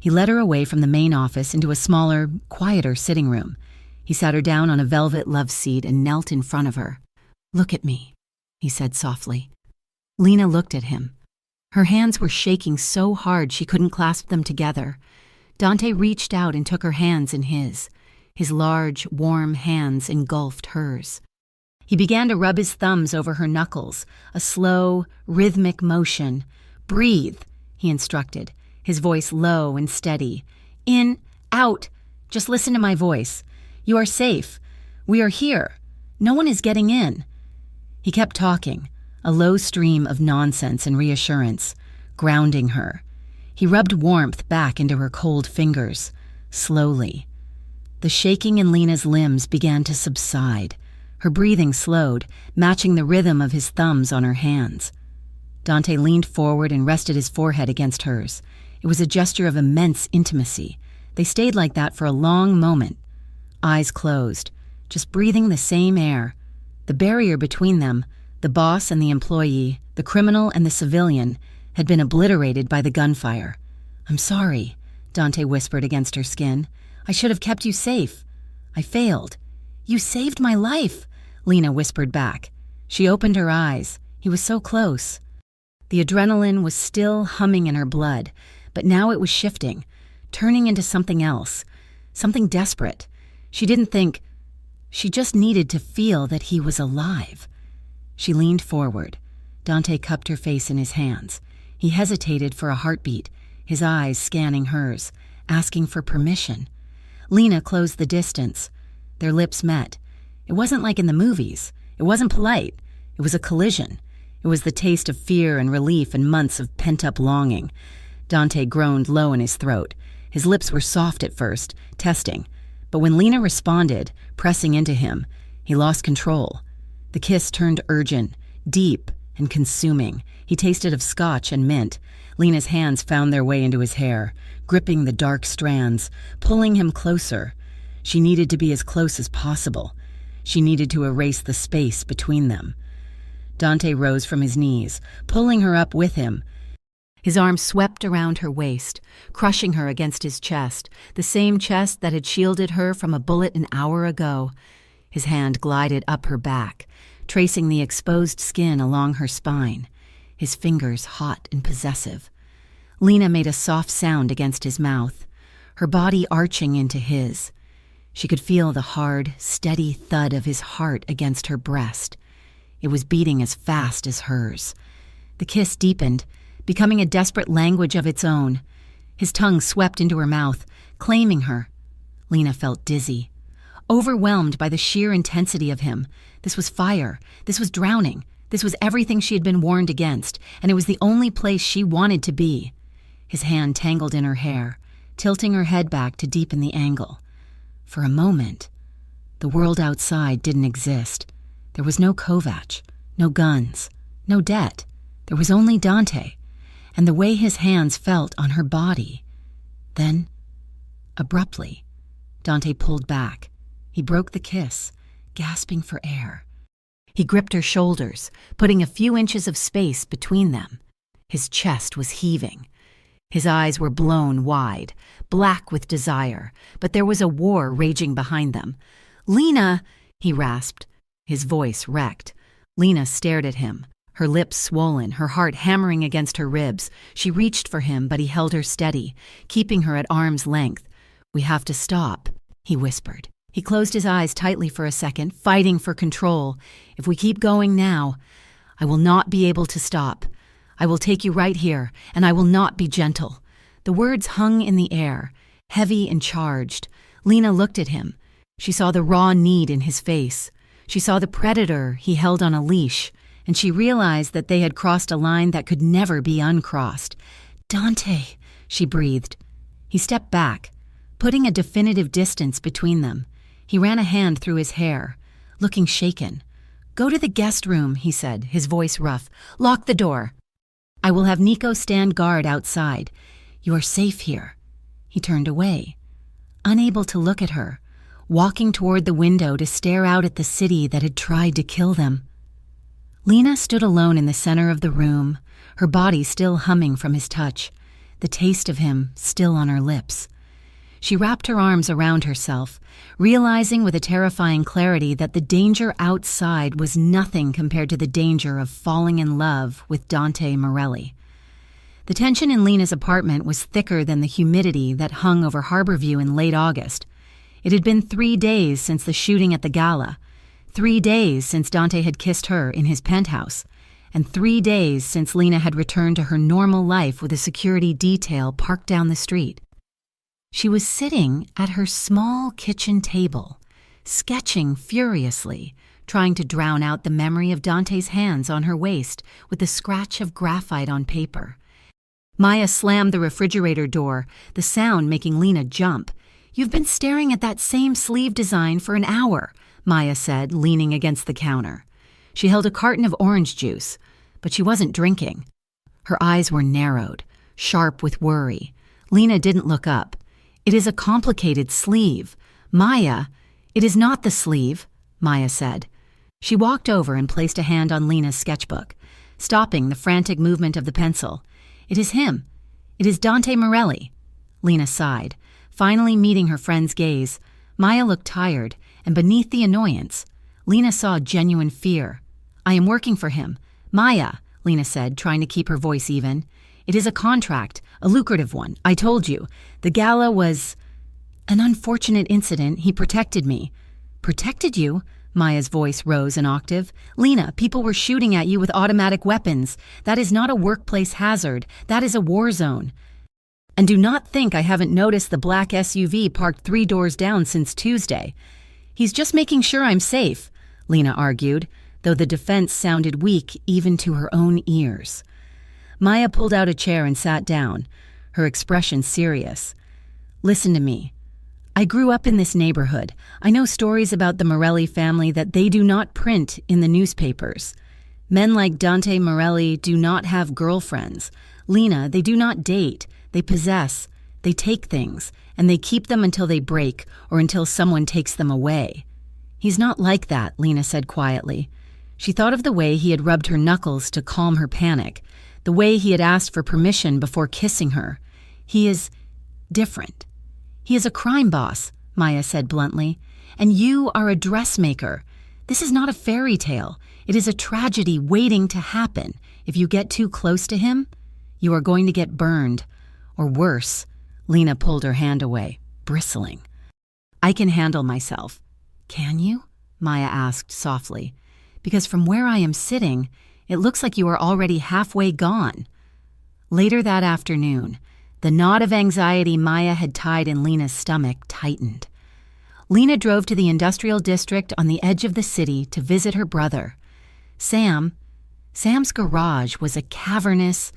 He led her away from the main office into a smaller, quieter sitting room. He sat her down on a velvet love seat and knelt in front of her. "Look at me," he said softly. Lena looked at him. Her hands were shaking so hard she couldn't clasp them together. Dante reached out and took her hands in his. His large, warm hands engulfed hers. He began to rub his thumbs over her knuckles, a slow, rhythmic motion. "Breathe," he instructed, his voice low and steady. "In, out, just listen to my voice. You are safe. We are here. No one is getting in." He kept talking, a low stream of nonsense and reassurance, grounding her. He rubbed warmth back into her cold fingers, slowly. The shaking in Lena's limbs began to subside. Her breathing slowed, matching the rhythm of his thumbs on her hands. Dante leaned forward and rested his forehead against hers. It was a gesture of immense intimacy. They stayed like that for a long moment, eyes closed, just breathing the same air. The barrier between them, the boss and the employee, the criminal and the civilian, had been obliterated by the gunfire. "I'm sorry," Dante whispered against her skin. "I should have kept you safe. I failed." "You saved my life," Lena whispered back. She opened her eyes. He was so close. The adrenaline was still humming in her blood, but now it was shifting, turning into something else, something desperate. She didn't think. She just needed to feel that he was alive. She leaned forward. Dante cupped her face in his hands. He hesitated for a heartbeat, his eyes scanning hers, asking for permission. Lena closed the distance. Their lips met. It wasn't like in the movies. It wasn't polite. It was a collision. It was the taste of fear and relief and months of pent-up longing. Dante groaned low in his throat. His lips were soft at first, testing. But when Lena responded, pressing into him, he lost control. The kiss turned urgent, deep, and consuming. He tasted of scotch and mint. Lena's hands found their way into his hair, gripping the dark strands, pulling him closer. She needed to be as close as possible. She needed to erase the space between them. Dante rose from his knees, pulling her up with him. His arms swept around her waist, crushing her against his chest, the same chest that had shielded her from a bullet an hour ago. His hand glided up her back, tracing the exposed skin along her spine, his fingers hot and possessive. Lena made a soft sound against his mouth, her body arching into his. She could feel the hard, steady thud of his heart against her breast. It was beating as fast as hers. The kiss deepened, becoming a desperate language of its own. His tongue swept into her mouth, claiming her. Lena felt dizzy, overwhelmed by the sheer intensity of him. This was fire. This was drowning. This was everything she had been warned against, and it was the only place she wanted to be. His hand tangled in her hair, tilting her head back to deepen the angle. For a moment, the world outside didn't exist. There was no Kovac, no guns, no debt. There was only Dante, and the way his hands felt on her body. Then, abruptly, Dante pulled back. He broke the kiss, gasping for air. He gripped her shoulders, putting a few inches of space between them. His chest was heaving. His eyes were blown wide, black with desire, but there was a war raging behind them. "Lena!" he rasped, his voice wrecked. Lena stared at him, her lips swollen, her heart hammering against her ribs. She reached for him, but he held her steady, keeping her at arm's length. "We have to stop," he whispered. He closed his eyes tightly for a second, fighting for control. "If we keep going now, I will not be able to stop. I will take you right here, and I will not be gentle." The words hung in the air, heavy and charged. Lena looked at him. She saw the raw need in his face. She saw the predator he held on a leash, and she realized that they had crossed a line that could never be uncrossed. "Dante," she breathed. He stepped back, putting a definitive distance between them. He ran a hand through his hair, looking shaken. "Go to the guest room," he said, his voice rough. "Lock the door. I will have Nico stand guard outside. You are safe here." He turned away, unable to look at her, walking toward the window to stare out at the city that had tried to kill them. Lena stood alone in the center of the room, her body still humming from his touch, the taste of him still on her lips. She wrapped her arms around herself, realizing with a terrifying clarity that the danger outside was nothing compared to the danger of falling in love with Dante Morelli. The tension in Lena's apartment was thicker than the humidity that hung over Harborview in late August. It had been 3 days since the shooting at the gala, 3 days since Dante had kissed her in his penthouse, and 3 days since Lena had returned to her normal life with a security detail parked down the street. She was sitting at her small kitchen table, sketching furiously, trying to drown out the memory of Dante's hands on her waist with the scratch of graphite on paper. Maya slammed the refrigerator door, the sound making Lena jump. "You've been staring at that same sleeve design for an hour," Maya said, leaning against the counter. She held a carton of orange juice, but she wasn't drinking. Her eyes were narrowed, sharp with worry. Lena didn't look up. "It is a complicated sleeve. Maya, it is not the sleeve," Maya said. She walked over and placed a hand on Lena's sketchbook, stopping the frantic movement of the pencil. "It is him. It is Dante Morelli." Lena sighed, finally meeting her friend's gaze. Maya looked tired, and beneath the annoyance, Lena saw genuine fear. "I am working for him. Maya," Lena said, trying to keep her voice even. "It is a contract, a lucrative one. I told you. The gala was an unfortunate incident. He protected me." "Protected you?" Maya's voice rose an octave. "Lena, people were shooting at you with automatic weapons. That is not a workplace hazard. That is a war zone. And do not think I haven't noticed the black SUV parked 3 doors down since Tuesday. He's just making sure I'm safe," Lena argued, though the defense sounded weak even to her own ears. Maya pulled out a chair and sat down, her expression serious. "Listen to me. I grew up in this neighborhood. I know stories about the Morelli family that they do not print in the newspapers. Men like Dante Morelli do not have girlfriends. Lena, they do not date. They possess. They take things, and they keep them until they break or until someone takes them away." "He's not like that," Lena said quietly. She thought of the way he had rubbed her knuckles to calm her panic, the way he had asked for permission before kissing her. "He is different. He is a crime boss," Maya said bluntly, "and you are a dressmaker. This is not a fairy tale. It is a tragedy waiting to happen. If you get too close to him, you are going to get burned. Or worse." Lena pulled her hand away, bristling. "I can handle myself." "Can you?" Maya asked softly. "Because from where I am sitting, it looks like you are already halfway gone." Later that afternoon, the knot of anxiety Maya had tied in Lena's stomach tightened. Lena drove to the industrial district on the edge of the city to visit her brother. Sam's garage was a cavernous,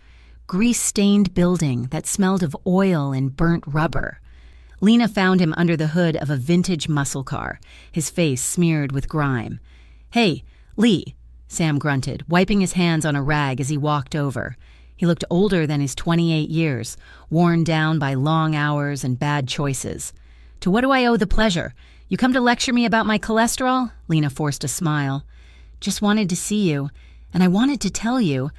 grease-stained building that smelled of oil and burnt rubber. Lena found him under the hood of a vintage muscle car, his face smeared with grime. "Hey, Lee," Sam grunted, wiping his hands on a rag as he walked over. He looked older than his 28 years, worn down by long hours and bad choices. "To what do I owe the pleasure? You come to lecture me about my cholesterol?" Lena forced a smile. "Just wanted to see you, and I wanted to tell you,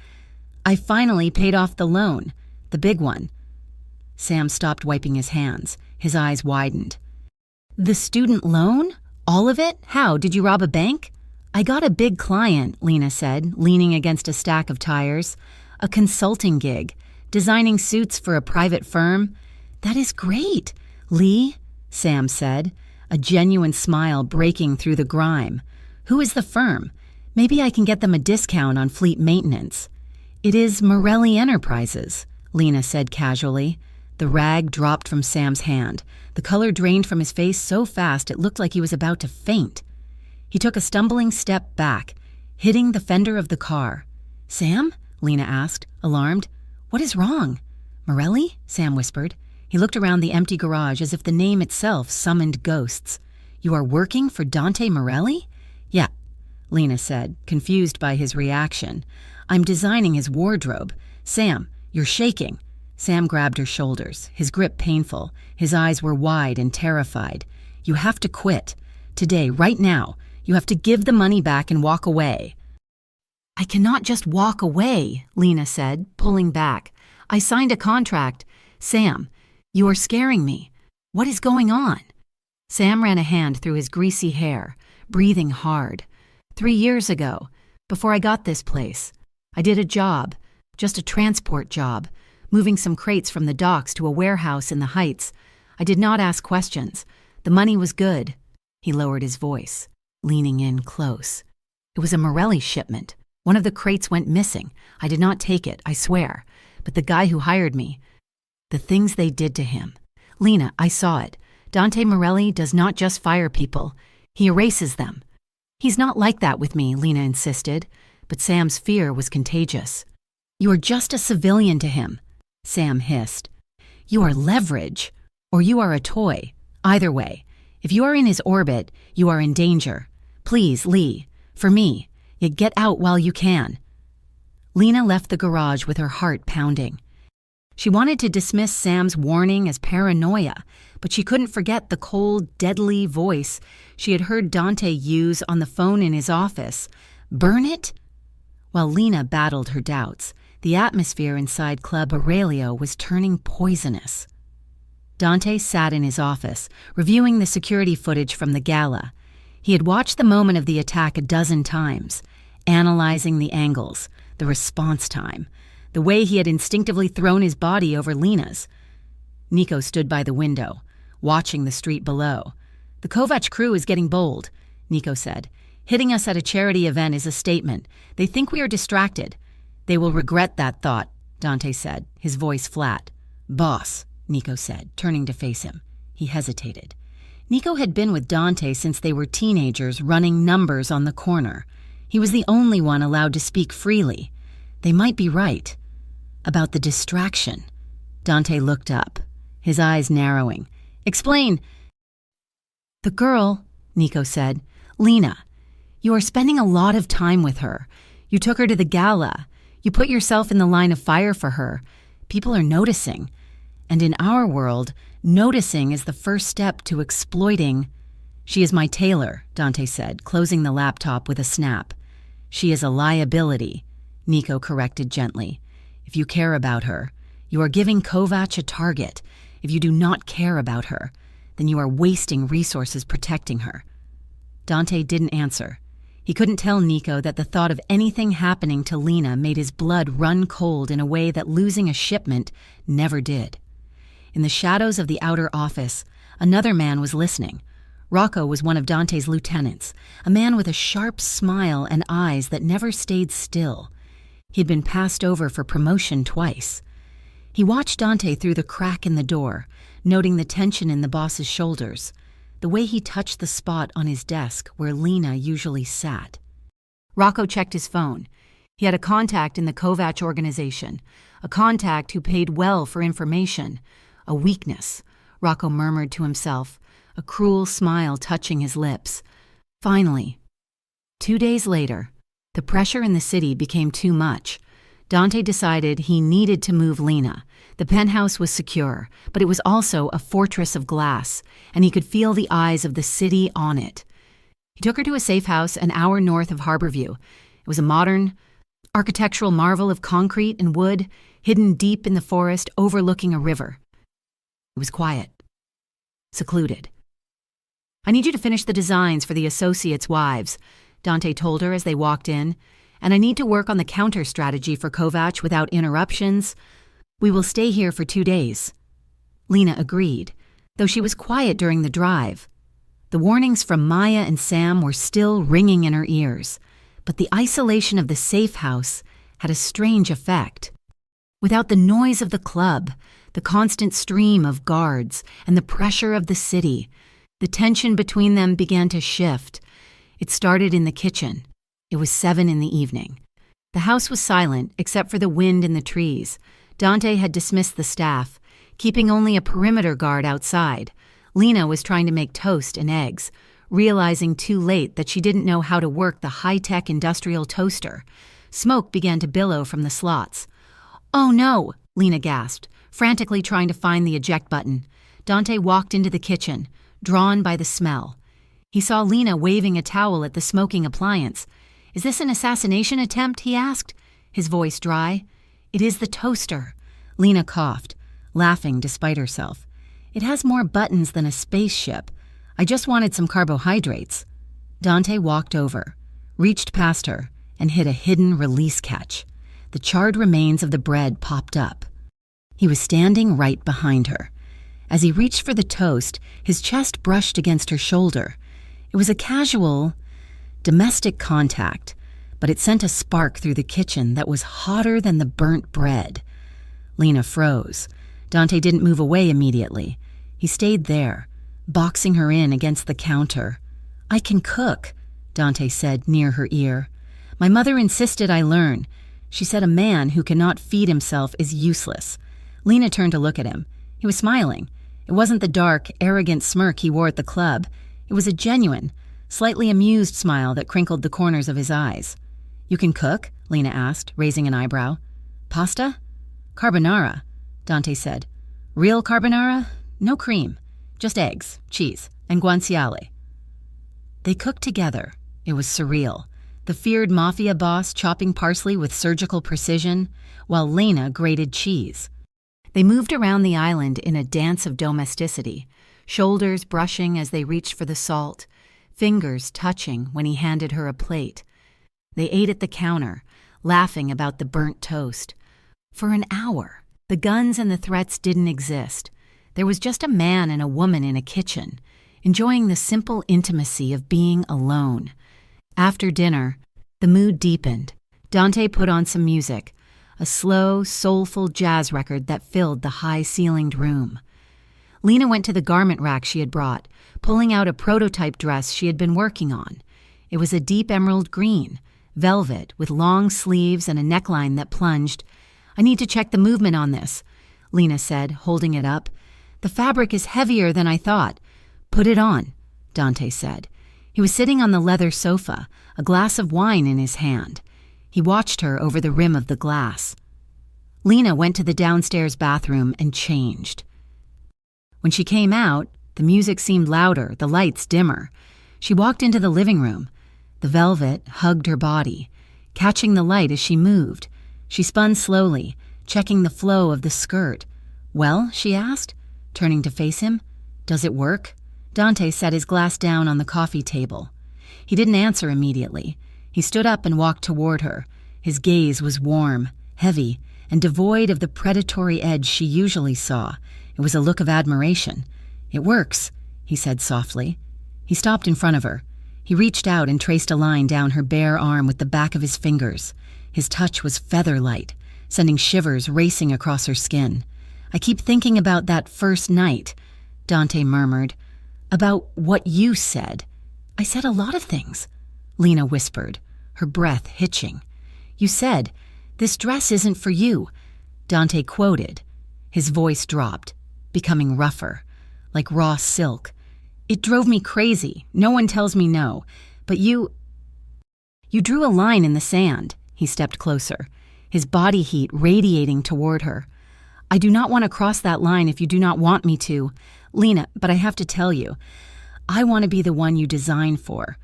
I finally paid off the loan, the big one." Sam stopped wiping his hands. His eyes widened. "The student loan? All of it? How? Did you rob a bank?" "I got a big client," Lena said, leaning against a stack of tires. "A consulting gig, designing suits for a private firm." "That is great, Lee," Sam said, a genuine smile breaking through the grime. "Who is the firm? Maybe I can get them a discount on fleet maintenance." "It is Morelli Enterprises," Lena said casually. The rag dropped from Sam's hand. The color drained from his face so fast it looked like he was about to faint. He took a stumbling step back, hitting the fender of the car. "Sam?" Lena asked, alarmed. "What is wrong?" "Morelli?" Sam whispered. He looked around the empty garage as if the name itself summoned ghosts. "You are working for Dante Morelli?" "Yeah," Lena said, confused by his reaction. "I'm designing his wardrobe. Sam, you're shaking." Sam grabbed her shoulders, his grip painful. His eyes were wide and terrified. "You have to quit. Today, right now. You have to give the money back and walk away." "I cannot just walk away," Lena said, pulling back. "I signed a contract. Sam, you are scaring me." What is going on? Sam ran a hand through his greasy hair, breathing hard. 3 years ago, before I got this place, I did a job, just a transport job, moving some crates from the docks to a warehouse in the Heights. I did not ask questions. The money was good. He lowered his voice, leaning in close. It was a Morelli shipment. One of the crates went missing. I did not take it, I swear. But the guy who hired me, the things they did to him. Lena, I saw it. Dante Morelli does not just fire people. He erases them. He's not like that with me, Lena insisted. But Sam's fear was contagious. You are just a civilian to him, Sam hissed. You are leverage, or you are a toy. Either way, if you are in his orbit, you are in danger. Please, Lee, for me, yet get out while you can. Lena left the garage with her heart pounding. She wanted to dismiss Sam's warning as paranoia, but she couldn't forget the cold, deadly voice she had heard Dante use on the phone in his office. Burn it? While Lena battled her doubts, the atmosphere inside Club Aurelio was turning poisonous. Dante sat in his office, reviewing the security footage from the gala. He had watched the moment of the attack a dozen times, analyzing the angles, the response time, the way he had instinctively thrown his body over Lena's. Nico stood by the window, watching the street below. The Kovac crew is getting bold, Nico said. Hitting us at a charity event is a statement. They think we are distracted. They will regret that thought, Dante said, his voice flat. Boss, Nico said, turning to face him. He hesitated. Nico had been with Dante since they were teenagers running numbers on the corner. He was the only one allowed to speak freely. They might be right. About the distraction. Dante looked up, his eyes narrowing. Explain. The girl, Nico said. Lena. You are spending a lot of time with her. You took her to the gala. You put yourself in the line of fire for her. People are noticing. And in our world, noticing is the first step to exploiting. She is my tailor, Dante said, closing the laptop with a snap. She is a liability, Nico corrected gently. If you care about her, you are giving Kovac a target. If you do not care about her, then you are wasting resources protecting her. Dante didn't answer. He couldn't tell Nico that the thought of anything happening to Lena made his blood run cold in a way that losing a shipment never did. In the shadows of the outer office, another man was listening. Rocco was one of Dante's lieutenants, a man with a sharp smile and eyes that never stayed still. He'd been passed over for promotion twice. He watched Dante through the crack in the door, noting the tension in the boss's shoulders, the way he touched the spot on his desk where Lena usually sat. Rocco checked his phone. He had a contact in the Kovac organization, a contact who paid well for information. A weakness, Rocco murmured to himself, a cruel smile touching his lips. Finally, 2 days later, the pressure in the city became too much. Dante decided he needed to move Lena. The penthouse was secure, but it was also a fortress of glass, and he could feel the eyes of the city on it. He took her to a safe house an hour north of Harborview. It was a modern, architectural marvel of concrete and wood, hidden deep in the forest overlooking a river. It was quiet, secluded. I need you to finish the designs for the associates' wives, Dante told her as they walked in, and I need to work on the counter strategy for Kovac without interruptions. We will stay here for 2 days. Lena agreed, though she was quiet during the drive. The warnings from Maya and Sam were still ringing in her ears, but the isolation of the safe house had a strange effect. Without the noise of the club, the constant stream of guards, and the pressure of the city, the tension between them began to shift. It started in the kitchen. It was 7 in the evening. The house was silent except for the wind in the trees. Dante had dismissed the staff, keeping only a perimeter guard outside. Lena was trying to make toast and eggs, realizing too late that she didn't know how to work the high-tech industrial toaster. Smoke began to billow from the slots. "Oh no," Lena gasped, frantically trying to find the eject button. Dante walked into the kitchen, drawn by the smell. He saw Lena waving a towel at the smoking appliance. "Is this an assassination attempt?" he asked, his voice dry. "It is the toaster." Lena coughed, laughing despite herself. It has more buttons than a spaceship. I just wanted some carbohydrates. Dante walked over, reached past her, and hit a hidden release catch. The charred remains of the bread popped up. He was standing right behind her. As he reached for the toast, his chest brushed against her shoulder. It was a casual, domestic contact, but it sent a spark through the kitchen that was hotter than the burnt bread. Lena froze. Dante didn't move away immediately. He stayed there, boxing her in against the counter. "I can cook," Dante said near her ear. "My mother insisted I learn. She said a man who cannot feed himself is useless." Lena turned to look at him. He was smiling. It wasn't the dark, arrogant smirk he wore at the club. It was a genuine, slightly amused smile that crinkled the corners of his eyes. "You can cook?" Lena asked, raising an eyebrow. "Pasta?" "Carbonara," Dante said. "Real carbonara? No cream. Just eggs, cheese, and guanciale." They cooked together. It was surreal. The feared Mafia boss chopping parsley with surgical precision, while Lena grated cheese. They moved around the island in a dance of domesticity, shoulders brushing as they reached for the salt, fingers touching when he handed her a plate. They ate at the counter, laughing about the burnt toast. For an hour, the guns and the threats didn't exist. There was just a man and a woman in a kitchen, enjoying the simple intimacy of being alone. After dinner, the mood deepened. Dante put on some music, a slow, soulful jazz record that filled the high-ceilinged room. Lena went to the garment rack she had brought, pulling out a prototype dress she had been working on. It was a deep emerald green, velvet with long sleeves and a neckline that plunged. "I need to check the movement on this," Lena said, holding it up. "The fabric is heavier than I thought." "Put it on," Dante said. He was sitting on the leather sofa, a glass of wine in his hand. He watched her over the rim of the glass. Lena went to the downstairs bathroom and changed. When she came out, the music seemed louder, the lights dimmer. She walked into the living room. The velvet hugged her body, catching the light as she moved. She spun slowly, checking the flow of the skirt. "Well?" she asked, turning to face him. "Does it work?" Dante set his glass down on the coffee table. He didn't answer immediately. He stood up and walked toward her. His gaze was warm, heavy, and devoid of the predatory edge she usually saw. It was a look of admiration. "It works," he said softly. He stopped in front of her. He reached out and traced a line down her bare arm with the back of his fingers. His touch was feather-light, sending shivers racing across her skin. "I keep thinking about that first night," Dante murmured. "About what you said." "I said a lot of things," Lena whispered, her breath hitching. "You said, 'This dress isn't for you,'" Dante quoted. His voice dropped, becoming rougher, like raw silk. "It drove me crazy. No one tells me no. But you drew a line in the sand." He stepped closer, his body heat radiating toward her. "I do not want to cross that line if you do not want me to. Lena, but I have to tell you, I want to be the one you design for.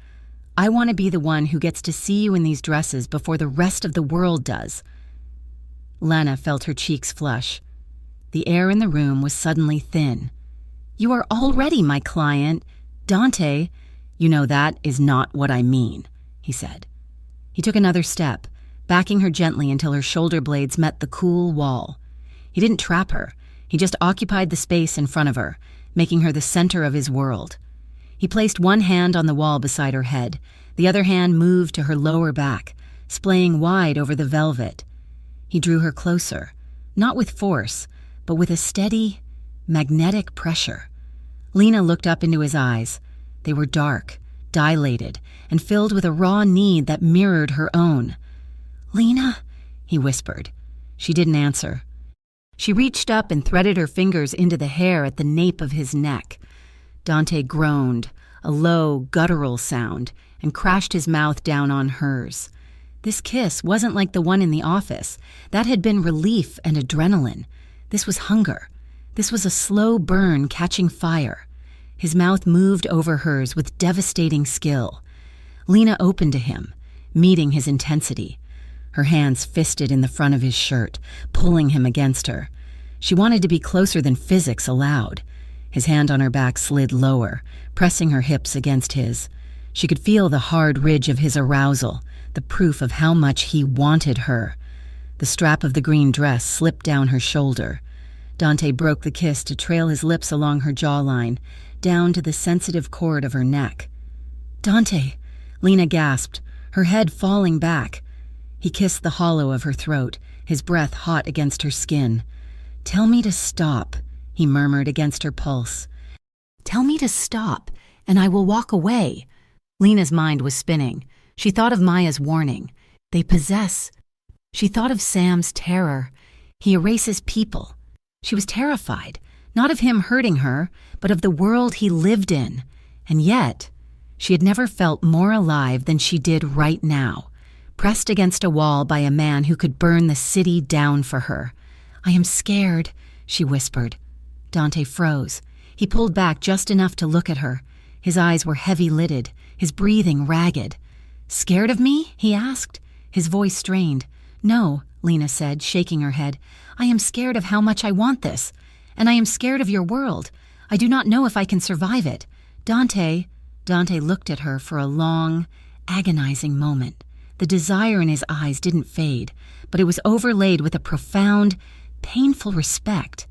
I want to be the one who gets to see you in these dresses before the rest of the world does." Lena felt her cheeks flush. The air in the room was suddenly thin. "You are already my client, Dante." "You know that is not what I mean," he said. He took another step, backing her gently until her shoulder blades met the cool wall. He didn't trap her. He just occupied the space in front of her, making her the center of his world. He placed one hand on the wall beside her head. The other hand moved to her lower back, splaying wide over the velvet. He drew her closer, not with force, but with a steady, magnetic pressure. Lena looked up into his eyes. They were dark, dilated, and filled with a raw need that mirrored her own. "Lena," he whispered. She didn't answer. She reached up and threaded her fingers into the hair at the nape of his neck. Dante groaned, a low, guttural sound, and crashed his mouth down on hers. This kiss wasn't like the one in the office. That had been relief and adrenaline. This was hunger. This was a slow burn catching fire. His mouth moved over hers with devastating skill. Lena opened to him, meeting his intensity. Her hands fisted in the front of his shirt, pulling him against her. She wanted to be closer than physics allowed. His hand on her back slid lower, pressing her hips against his. She could feel the hard ridge of his arousal, the proof of how much he wanted her. The strap of the green dress slipped down her shoulder. Dante broke the kiss to trail his lips along her jawline, down to the sensitive cord of her neck. "Dante!" Lena gasped, her head falling back. He kissed the hollow of her throat, his breath hot against her skin. "Tell me to stop," he murmured against her pulse. "Tell me to stop, and I will walk away." Lena's mind was spinning. She thought of Maya's warning. They possess. She thought of Sam's terror. He erases people. She was terrified, not of him hurting her, but of the world he lived in. And yet, she had never felt more alive than she did right now, pressed against a wall by a man who could burn the city down for her. "I am scared," she whispered. Dante froze. He pulled back just enough to look at her. His eyes were heavy-lidded, his breathing ragged. "Scared of me?" he asked, his voice strained. "No," Lena said, shaking her head. "I am scared of how much I want this. And I am scared of your world. I do not know if I can survive it. Dante." Dante looked at her for a long, agonizing moment. The desire in his eyes didn't fade, but it was overlaid with a profound, painful respect.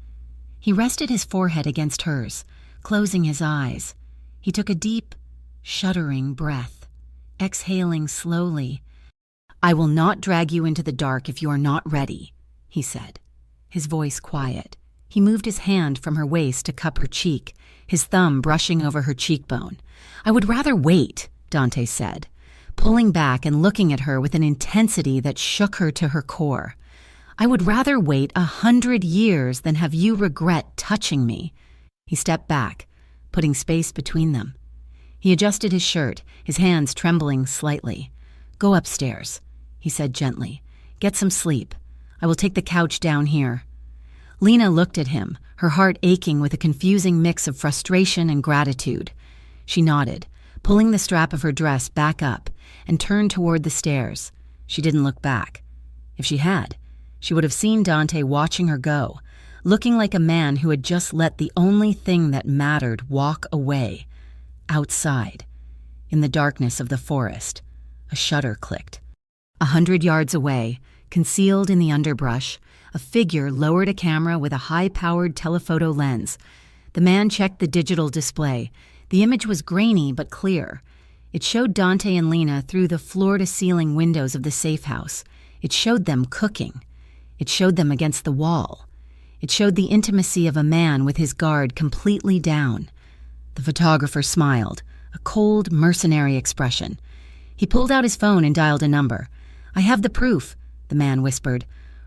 He rested his forehead against hers, closing his eyes. He took a deep, shuddering breath, exhaling slowly. "I will not drag you into the dark if you are not ready," he said, his voice quiet. He moved his hand from her waist to cup her cheek, his thumb brushing over her cheekbone. "I would rather wait," Dante said, pulling back and looking at her with an intensity that shook her to her core. "I would rather wait 100 years than have you regret touching me." He stepped back, putting space between them. He adjusted his shirt, his hands trembling slightly. "Go upstairs," he said gently. "Get some sleep. I will take the couch down here." Lena looked at him, her heart aching with a confusing mix of frustration and gratitude. She nodded, pulling the strap of her dress back up, and turned toward the stairs. She didn't look back. If she had, she would have seen Dante watching her go, looking like a man who had just let the only thing that mattered walk away. Outside, in the darkness of the forest, a shutter clicked. 100 yards away, concealed in the underbrush, a figure lowered a camera with a high-powered telephoto lens. The man checked the digital display. The image was grainy but clear. It showed Dante and Lena through the floor-to-ceiling windows of the safe house. It showed them cooking. It showed them against the wall. It showed the intimacy of a man with his guard completely down. The photographer smiled, a cold, mercenary expression. He pulled out his phone and dialed a number. "I have the proof," the man whispered.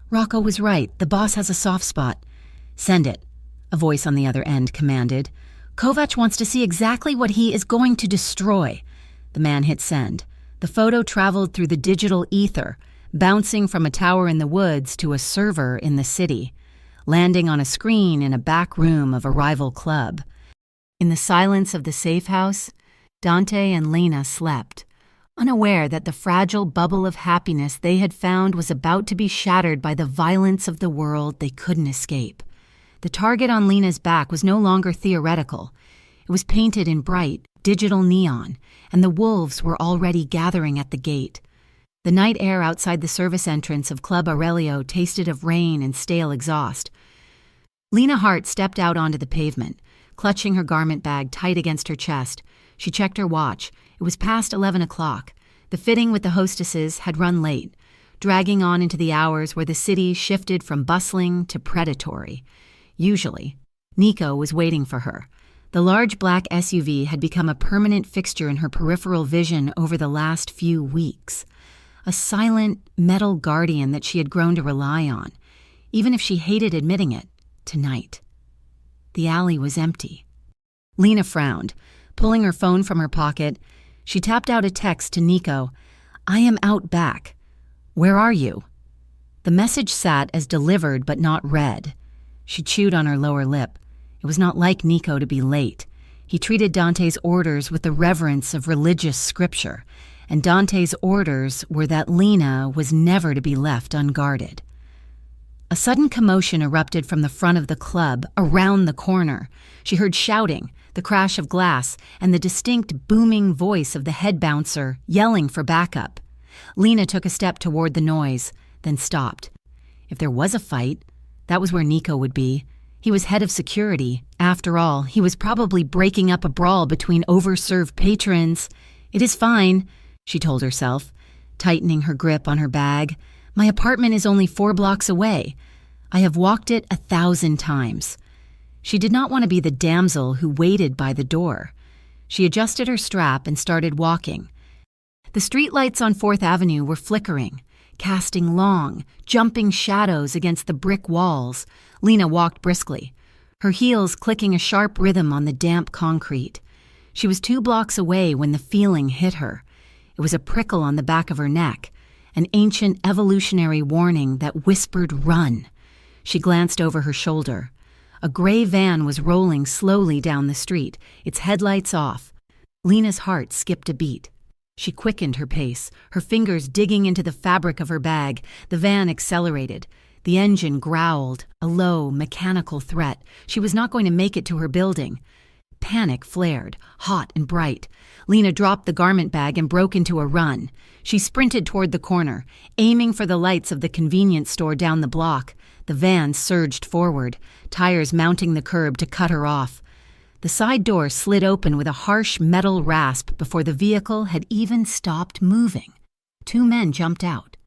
"Rocco was right. The boss has a soft spot." "Send it," a voice on the other end commanded. "Kovac wants to see exactly what he is going to destroy." The man hit send. The photo traveled through the digital ether, bouncing from a tower in the woods to a server in the city, landing on a screen in a back room of a rival club. In the silence of the safe house, Dante and Lena slept, unaware that the fragile bubble of happiness they had found was about to be shattered by the violence of the world they couldn't escape. The target on Lena's back was no longer theoretical. It was painted in bright, digital neon, and the wolves were already gathering at the gate. The night air outside the service entrance of Club Aurelio tasted of rain and stale exhaust. Lena Hart stepped out onto the pavement, clutching her garment bag tight against her chest. She checked her watch. It was past 11 o'clock. The fitting with the hostesses had run late, dragging on into the hours where the city shifted from bustling to predatory. Usually, Nico was waiting for her. The large black SUV had become a permanent fixture in her peripheral vision over the last few weeks. A silent, metal guardian that she had grown to rely on, even if she hated admitting it, tonight. The alley was empty. Lena frowned, pulling her phone from her pocket. She tapped out a text to Nico. "I am out back. Where are you?" The message sat as delivered but not read. She chewed on her lower lip. It was not like Nico to be late. He treated Dante's orders with the reverence of religious scripture, and Dante's orders were that Lena was never to be left unguarded. A sudden commotion erupted from the front of the club, around the corner. She heard shouting, the crash of glass, and the distinct booming voice of the head bouncer yelling for backup. Lena took a step toward the noise, then stopped. If there was a fight, that was where Nico would be. He was head of security. After all, he was probably breaking up a brawl between overserved patrons. "It is fine," she told herself, tightening her grip on her bag. "My apartment is only 4 blocks away. I have walked it 1,000 times." She did not want to be the damsel who waited by the door. She adjusted her strap and started walking. The streetlights on 4th Avenue were flickering, casting long, jumping shadows against the brick walls. Lena walked briskly, her heels clicking a sharp rhythm on the damp concrete. She was 2 blocks away when the feeling hit her. It was a prickle on the back of her neck, an ancient evolutionary warning that whispered, "Run." She glanced over her shoulder. A gray van was rolling slowly down the street, its headlights off. Lena's heart skipped a beat. She quickened her pace, her fingers digging into the fabric of her bag. The van accelerated. The engine growled, a low, mechanical threat. She was not going to make it to her building. Panic flared, hot and bright. Lena dropped the garment bag and broke into a run. She sprinted toward the corner, aiming for the lights of the convenience store down the block. The van surged forward, tires mounting the curb to cut her off. The side door slid open with a harsh metal rasp before the vehicle had even stopped moving. 2 men jumped out.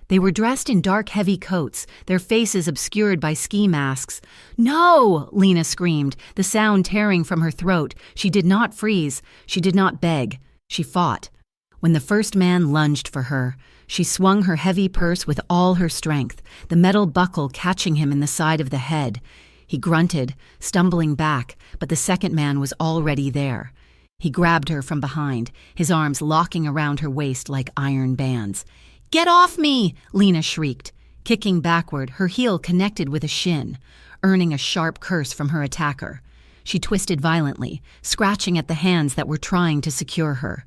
They were dressed in dark, heavy coats, their faces obscured by ski masks. "No!" Lena screamed, the sound tearing from her throat. She did not freeze. She did not beg. She fought. When the first man lunged for her, she swung her heavy purse with all her strength, the metal buckle catching him in the side of the head. He grunted, stumbling back, but the second man was already there. He grabbed her from behind, his arms locking around her waist like iron bands. "Get off me!" Lena shrieked. Kicking backward, her heel connected with a shin, earning a sharp curse from her attacker. She twisted violently, scratching at the hands that were trying to secure her.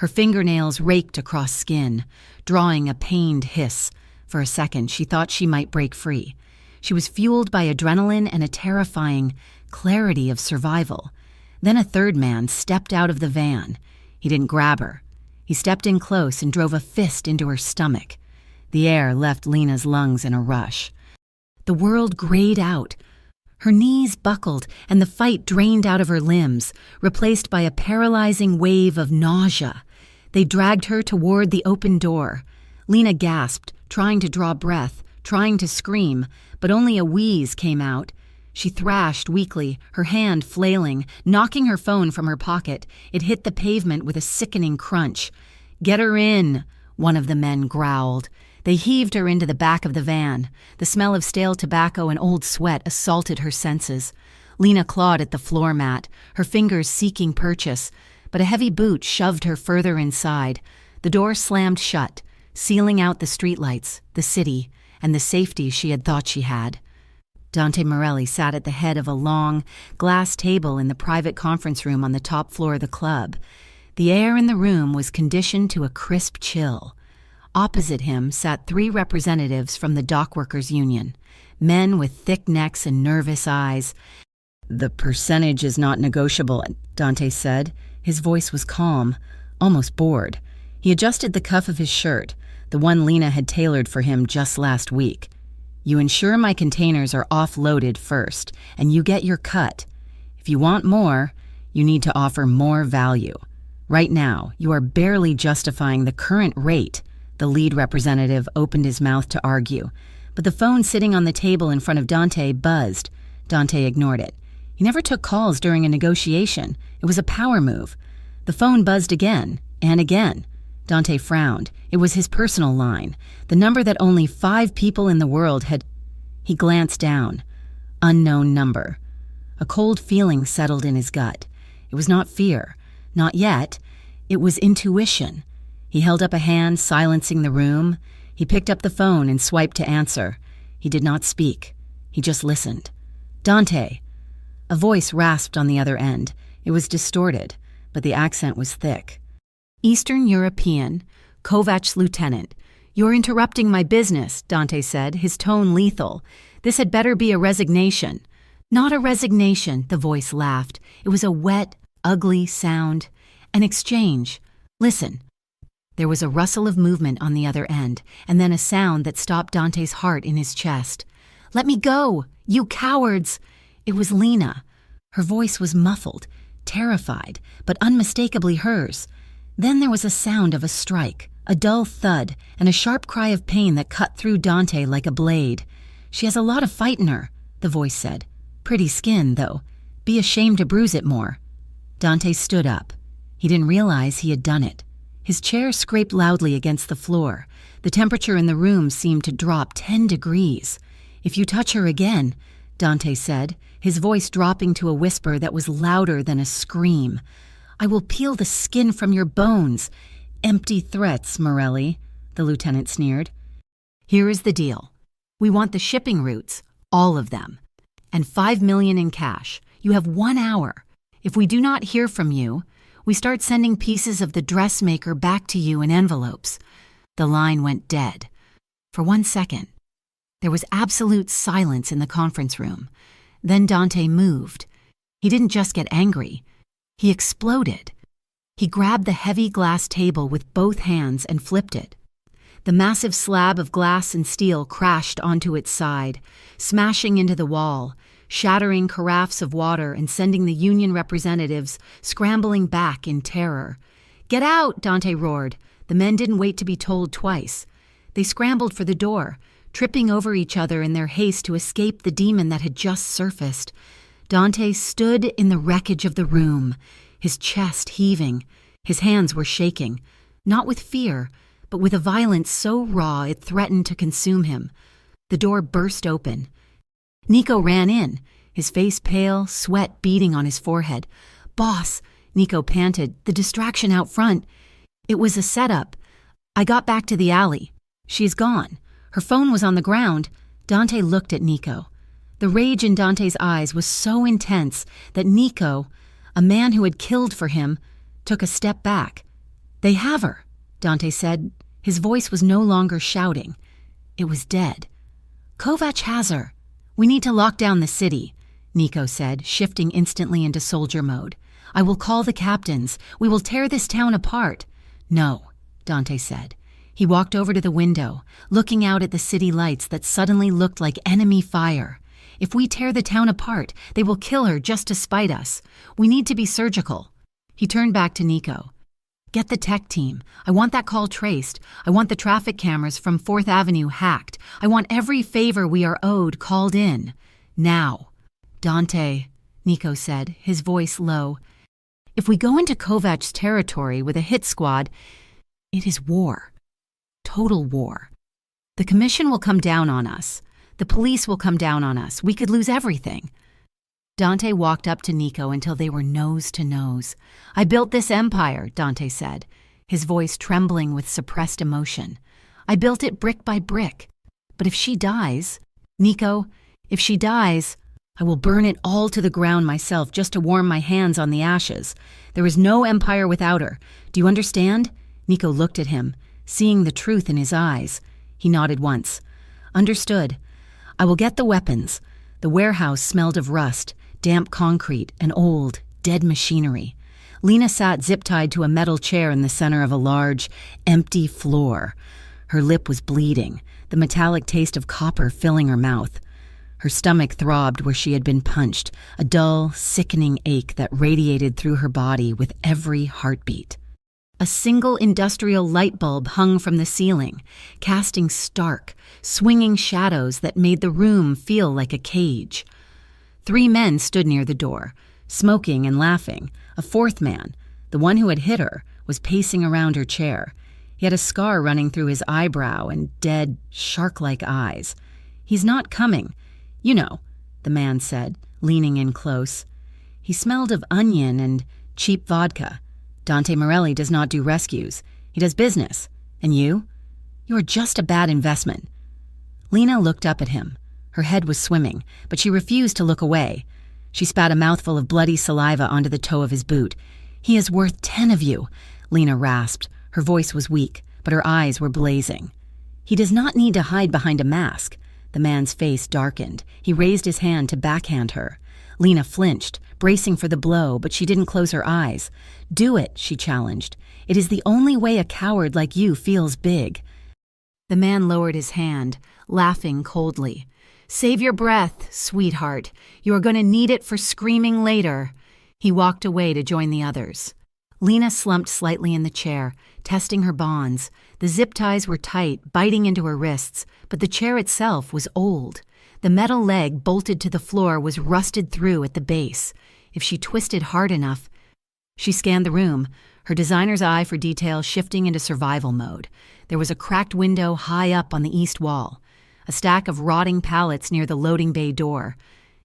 Her fingernails raked across skin, drawing a pained hiss. For a second, she thought she might break free. She was fueled by adrenaline and a terrifying clarity of survival. Then a third man stepped out of the van. He didn't grab her. He stepped in close and drove a fist into her stomach. The air left Lena's lungs in a rush. The world grayed out. Her knees buckled and the fight drained out of her limbs, replaced by a paralyzing wave of nausea. They dragged her toward the open door. Lena gasped, trying to draw breath, trying to scream, but only a wheeze came out. She thrashed weakly, her hand flailing, knocking her phone from her pocket. It hit the pavement with a sickening crunch. "Get her in," one of the men growled. They heaved her into the back of the van. The smell of stale tobacco and old sweat assaulted her senses. Lena clawed at the floor mat, her fingers seeking purchase, but a heavy boot shoved her further inside. The door slammed shut, sealing out the streetlights, the city, and the safety she had thought she had. Dante Morelli sat at the head of a long, glass table in the private conference room on the top floor of the club. The air in the room was conditioned to a crisp chill. Opposite him sat 3 representatives from the dockworkers' union, men with thick necks and nervous eyes. "The percentage is not negotiable," Dante said. His voice was calm, almost bored. He adjusted the cuff of his shirt, the one Lena had tailored for him just last week. "You ensure my containers are offloaded first, and you get your cut. If you want more, you need to offer more value. Right now, you are barely justifying the current rate." The lead representative opened his mouth to argue, but the phone sitting on the table in front of Dante buzzed. Dante ignored it. He never took calls during a negotiation. It was a power move. The phone buzzed again and again. Dante frowned. It was his personal line, the number that only 5 people in the world had. He glanced down. Unknown number. A cold feeling settled in his gut. It was not fear. Not yet. It was intuition. He held up a hand, silencing the room. He picked up the phone and swiped to answer. He did not speak. He just listened. "Dante." A voice rasped on the other end. It was distorted, but the accent was thick. "Eastern European, Kovacs Lieutenant. "You're interrupting my business," Dante said, his tone lethal. "This had better be a resignation." "Not a resignation," the voice laughed. It was a wet, ugly sound. "An exchange. Listen." There was a rustle of movement on the other end, and then a sound that stopped Dante's heart in his chest. "Let me go, you cowards!" It was Lena. Her voice was muffled, terrified, but unmistakably hers. Then there was a sound of a strike, a dull thud, and a sharp cry of pain that cut through Dante like a blade. "She has a lot of fight in her," the voice said. "Pretty skin, though. Be ashamed to bruise it more." Dante stood up. He didn't realize he had done it. His chair scraped loudly against the floor. The temperature in the room seemed to drop 10 degrees. "If you touch her again," Dante said, his voice dropping to a whisper that was louder than a scream, "I will peel the skin from your bones." "Empty threats, Morelli," the lieutenant sneered. "Here is the deal. We want the shipping routes, all of them, and 5 million in cash. You have 1 hour. If we do not hear from you, we start sending pieces of the dressmaker back to you in envelopes." The line went dead. For 1 second, there was absolute silence in the conference room. Then Dante moved. He didn't just get angry. He exploded. He grabbed the heavy glass table with both hands and flipped it. The massive slab of glass and steel crashed onto its side, smashing into the wall, shattering carafes of water and sending the union representatives scrambling back in terror. "Get out!" Dante roared. The men didn't wait to be told twice. They scrambled for the door, tripping over each other in their haste to escape the demon that had just surfaced. Dante stood in the wreckage of the room, his chest heaving. His hands were shaking, not with fear, but with a violence so raw it threatened to consume him. The door burst open. Nico ran in, his face pale, sweat beading on his forehead. "Boss," Nico panted, "the distraction out front. It was a setup. I got back to the alley. She's gone. Her phone was on the ground." Dante looked at Nico. The rage in Dante's eyes was so intense that Nico, a man who had killed for him, took a step back. "They have her," Dante said. His voice was no longer shouting. It was dead. "Kovac has her. We need to lock down the city," Nico said, shifting instantly into soldier mode. "I will call the captains. We will tear this town apart." "No," Dante said. He walked over to the window, looking out at the city lights that suddenly looked like enemy fire. "If we tear the town apart, they will kill her just to spite us. We need to be surgical." He turned back to Nico. "Get the tech team. I want that call traced. I want the traffic cameras from 4th Avenue hacked. I want every favor we are owed called in. Now." "Dante," Nico said, his voice low, "if we go into Kovac's territory with a hit squad, it is war. Total war. The commission will come down on us. The police will come down on us. We could lose everything." Dante walked up to Nico until they were nose to nose. "I built this empire," Dante said, his voice trembling with suppressed emotion. "I built it brick by brick. But if she dies, Nico, if she dies, I will burn it all to the ground myself just to warm my hands on the ashes. There is no empire without her. Do you understand?" Nico looked at him, seeing the truth in his eyes. He nodded once. "Understood. I will get the weapons." The warehouse smelled of rust, damp concrete, and old, dead machinery. Lena sat zip-tied to a metal chair in the center of a large, empty floor. Her lip was bleeding, the metallic taste of copper filling her mouth. Her stomach throbbed where she had been punched, a dull, sickening ache that radiated through her body with every heartbeat. A single industrial light bulb hung from the ceiling, casting stark, swinging shadows that made the room feel like a cage. 3 men stood near the door, smoking and laughing. A 4th man, the one who had hit her, was pacing around her chair. He had a scar running through his eyebrow and dead, shark-like eyes. "He's not coming. You know," the man said, leaning in close. He smelled of onion and cheap vodka. "Dante Morelli does not do rescues. He does business. And you? You are just a bad investment." Lena looked up at him. Her head was swimming, but she refused to look away. She spat a mouthful of bloody saliva onto the toe of his boot. "He is worth 10 of you," Lena rasped. Her voice was weak, but her eyes were blazing. He does not need to hide behind a mask. The man's face darkened. He raised his hand to backhand her. Lena flinched, bracing for the blow, but she didn't close her eyes. "Do it," she challenged. "It is the only way a coward like you feels big." The man lowered his hand, laughing coldly. "Save your breath, sweetheart. You are going to need it for screaming later." He walked away to join the others. Lena slumped slightly in the chair, testing her bonds. The zip ties were tight, biting into her wrists, but the chair itself was old. The metal leg bolted to the floor was rusted through at the base. If she twisted hard enough... She scanned the room, her designer's eye for detail shifting into survival mode. There was a cracked window high up on the east wall, a stack of rotting pallets near the loading bay door,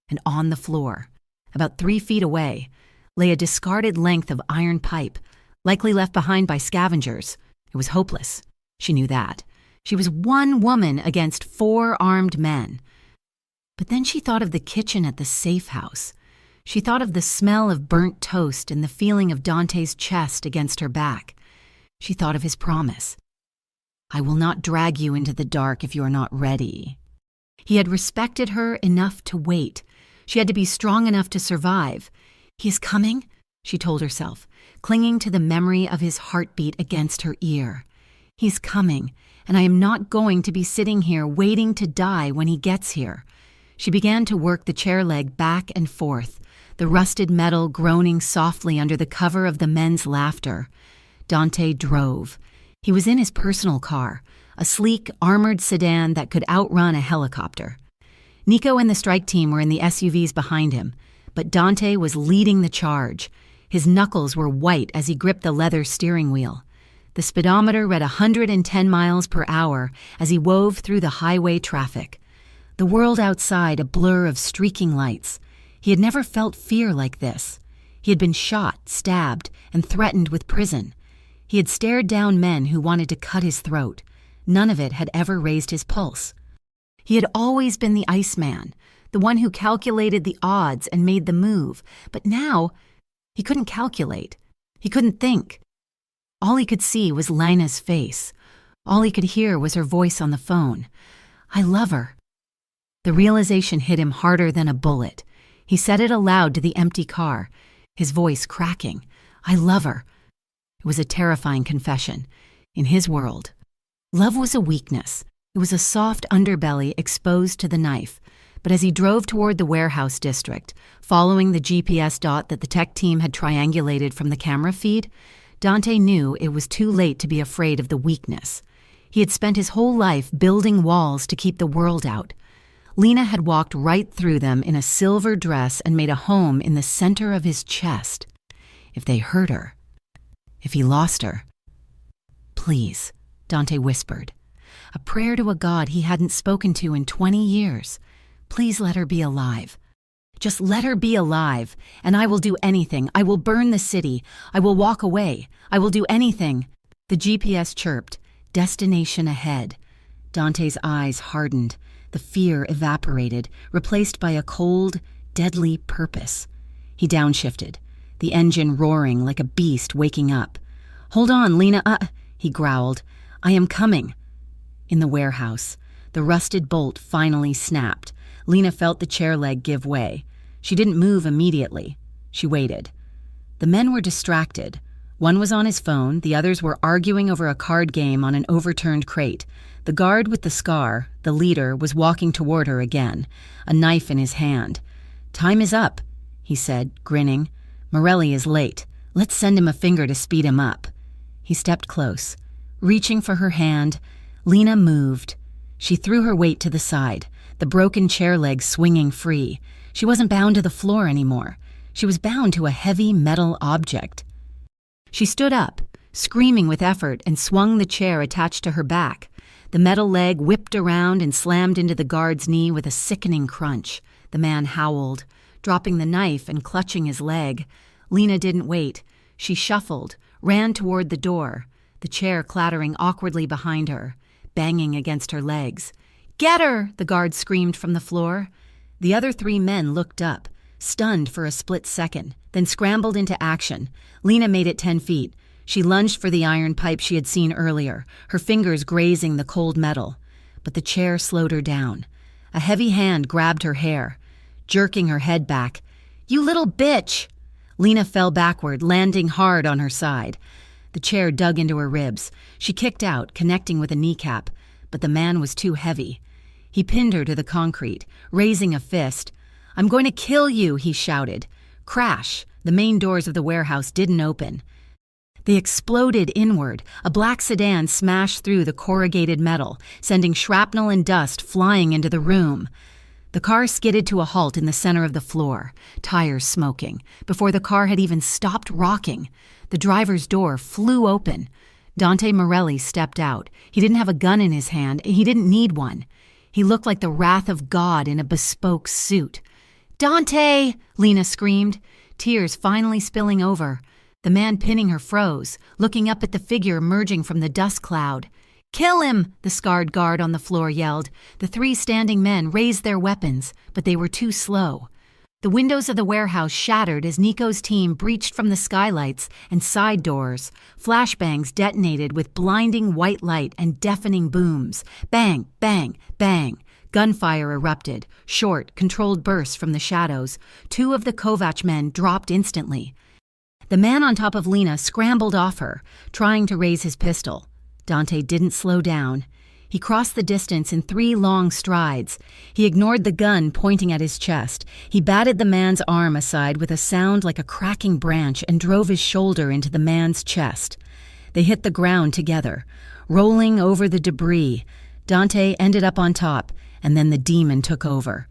and on the floor, about 3 feet away, lay a discarded length of iron pipe, likely left behind by scavengers. It was hopeless. She knew that. She was one woman against 4 armed men. But then she thought of the kitchen at the safe house. She thought of the smell of burnt toast and the feeling of Dante's chest against her back. She thought of his promise. "I will not drag you into the dark if you are not ready." He had respected her enough to wait. She had to be strong enough to survive. "He is coming," she told herself, clinging to the memory of his heartbeat against her ear. "He's coming, and I am not going to be sitting here waiting to die when he gets here." She began to work the chair leg back and forth, the rusted metal groaning softly under the cover of the men's laughter. Dante drove. He was in his personal car, a sleek, armored sedan that could outrun a helicopter. Nico and the strike team were in the SUVs behind him, but Dante was leading the charge. His knuckles were white as he gripped the leather steering wheel. The speedometer read 110 miles per hour as he wove through the highway traffic. The world outside a blur of streaking lights. He had never felt fear like this. He had been shot, stabbed, and threatened with prison. He had stared down men who wanted to cut his throat. None of it had ever raised his pulse. He had always been the Iceman, the one who calculated the odds and made the move. But now, he couldn't calculate. He couldn't think. All he could see was Lena's face. All he could hear was her voice on the phone. "I love her." The realization hit him harder than a bullet. He said it aloud to the empty car, his voice cracking. "I love her." It was a terrifying confession. In his world, love was a weakness. It was a soft underbelly exposed to the knife. But as he drove toward the warehouse district, following the GPS dot that the tech team had triangulated from the camera feed, Dante knew it was too late to be afraid of the weakness. He had spent his whole life building walls to keep the world out. Lena had walked right through them in a silver dress and made a home in the center of his chest. If they hurt her, if he lost her... "Please," Dante whispered, a prayer to a God he hadn't spoken to in 20 years. "Please let her be alive. Just let her be alive, and I will do anything. I will burn the city. I will walk away. I will do anything." The GPS chirped, "Destination ahead." Dante's eyes hardened. The fear evaporated, replaced by a cold, deadly purpose. He downshifted, the engine roaring like a beast waking up. "Hold on, Lena, he growled. "I am coming." In the warehouse, the rusted bolt finally snapped. Lena felt the chair leg give way. She didn't move immediately. She waited. The men were distracted. One was on his phone, the others were arguing over a card game on an overturned crate. The guard with the scar, the leader, was walking toward her again, a knife in his hand. "Time is up," he said, grinning. "Morelli is late. Let's send him a finger to speed him up." He stepped close. Reaching for her hand, Lena moved. She threw her weight to the side, the broken chair leg swinging free. She wasn't bound to the floor anymore. She was bound to a heavy metal object. She stood up, screaming with effort, and swung the chair attached to her back. The metal leg whipped around and slammed into the guard's knee with a sickening crunch. The man howled, dropping the knife and clutching his leg. Lena didn't wait. She shuffled, ran toward the door, the chair clattering awkwardly behind her, banging against her legs. "Get her!" the guard screamed from the floor. The other 3 men looked up, stunned for a split second, then scrambled into action. Lena made it 10 feet. She lunged for the iron pipe she had seen earlier, her fingers grazing the cold metal. But the chair slowed her down. A heavy hand grabbed her hair, jerking her head back. "You little bitch!" Lena fell backward, landing hard on her side. The chair dug into her ribs. She kicked out, connecting with a kneecap, but the man was too heavy. He pinned her to the concrete, raising a fist. "I'm going to kill you," he shouted. Crash! The main doors of the warehouse didn't open. They exploded inward. A black sedan smashed through the corrugated metal, sending shrapnel and dust flying into the room. The car skidded to a halt in the center of the floor, tires smoking. Before the car had even stopped rocking, the driver's door flew open. Dante Morelli stepped out. He didn't have a gun in his hand, and he didn't need one. He looked like the wrath of God in a bespoke suit. "Dante!" Lena screamed, tears finally spilling over. The man pinning her froze, looking up at the figure emerging from the dust cloud. "Kill him!" the scarred guard on the floor yelled. The three standing men raised their weapons, but they were too slow. The windows of the warehouse shattered as Nico's team breached from the skylights and side doors. Flashbangs detonated with blinding white light and deafening booms. Bang, bang, bang. Gunfire erupted, short, controlled bursts from the shadows. Two of the Kovac men dropped instantly. The man on top of Lena scrambled off her, trying to raise his pistol. Dante didn't slow down. He crossed the distance in 3 long strides. He ignored the gun pointing at his chest. He batted the man's arm aside with a sound like a cracking branch and drove his shoulder into the man's chest. They hit the ground together, rolling over the debris. Dante ended up on top, and then the demon took over.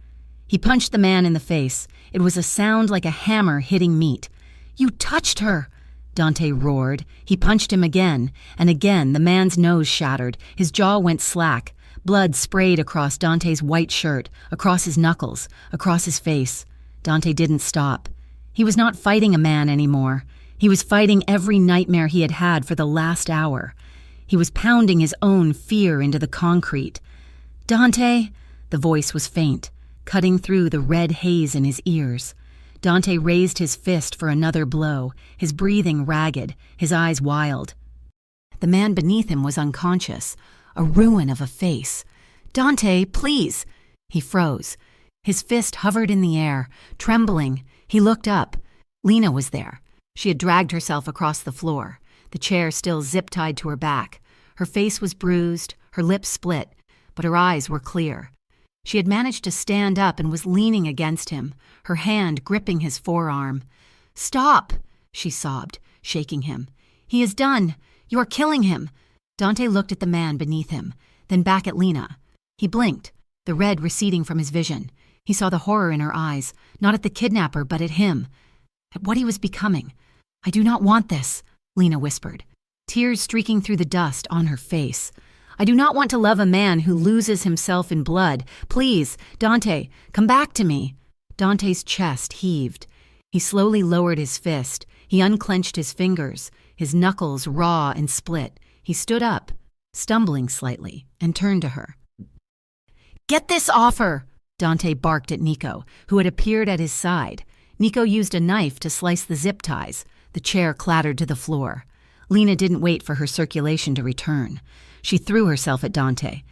He punched the man in the face. It was a sound like a hammer hitting meat. "You touched her!" Dante roared. He punched him again, and again the man's nose shattered. His jaw went slack. Blood sprayed across Dante's white shirt, across his knuckles, across his face. Dante didn't stop. He was not fighting a man anymore. He was fighting every nightmare he had had for the last hour. He was pounding his own fear into the concrete. "Dante!" The voice was faint, cutting through the red haze in his ears. Dante raised his fist for another blow, his breathing ragged, his eyes wild. The man beneath him was unconscious, a ruin of a face. "Dante, please!" He froze. His fist hovered in the air, trembling. He looked up. Lena was there. She had dragged herself across the floor, the chair still zip-tied to her back. Her face was bruised, her lips split, but her eyes were clear. She had managed to stand up and was leaning against him, her hand gripping his forearm. "Stop!" she sobbed, shaking him. "He is done. You are killing him." Dante looked at the man beneath him, then back at Lena. He blinked, the red receding from his vision. He saw the horror in her eyes, not at the kidnapper, but at him, at what he was becoming. "I do not want this," Lena whispered, tears streaking through the dust on her face. "I do not want to love a man who loses himself in blood. Please, Dante, come back to me." Dante's chest heaved. He slowly lowered his fist. He unclenched his fingers, his knuckles raw and split. He stood up, stumbling slightly, and turned to her. "Get this off her!" Dante barked at Nico, who had appeared at his side. Nico used a knife to slice the zip ties. The chair clattered to the floor. Lena didn't wait for her circulation to return. She threw herself at Dante.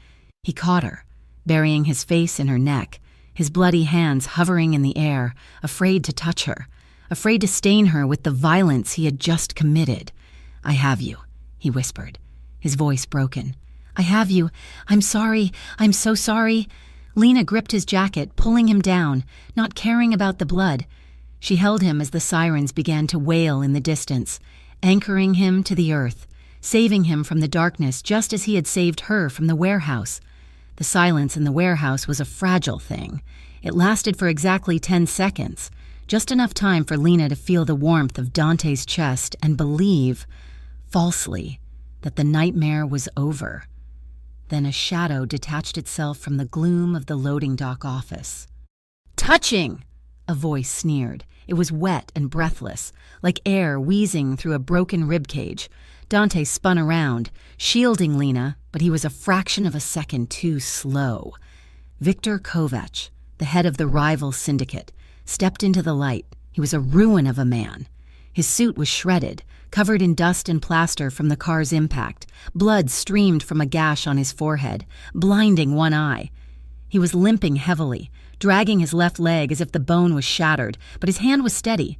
He caught her, burying his face in her neck, his bloody hands hovering in the air, afraid to touch her, afraid to stain her with the violence he had just committed. "I have you," he whispered, his voice broken. "I have you. I'm sorry. I'm so sorry." Lena gripped his jacket, pulling him down, not caring about the blood. She held him as the sirens began to wail in the distance, anchoring him to the earth, saving him from the darkness just as he had saved her from the warehouse. The silence in the warehouse was a fragile thing. It lasted for exactly 10 seconds, just enough time for Lena to feel the warmth of Dante's chest and believe, falsely, that the nightmare was over. Then a shadow detached itself from the gloom of the loading dock office. "Touching!" a voice sneered. It was wet and breathless, like air wheezing through a broken ribcage. Dante spun around, shielding Lena, but he was a fraction of a second too slow. Victor Kovac, the head of the rival syndicate, stepped into the light. He was a ruin of a man. His suit was shredded, covered in dust and plaster from the car's impact. Blood streamed from a gash on his forehead, blinding one eye. He was limping heavily, dragging his left leg as if the bone was shattered, but his hand was steady,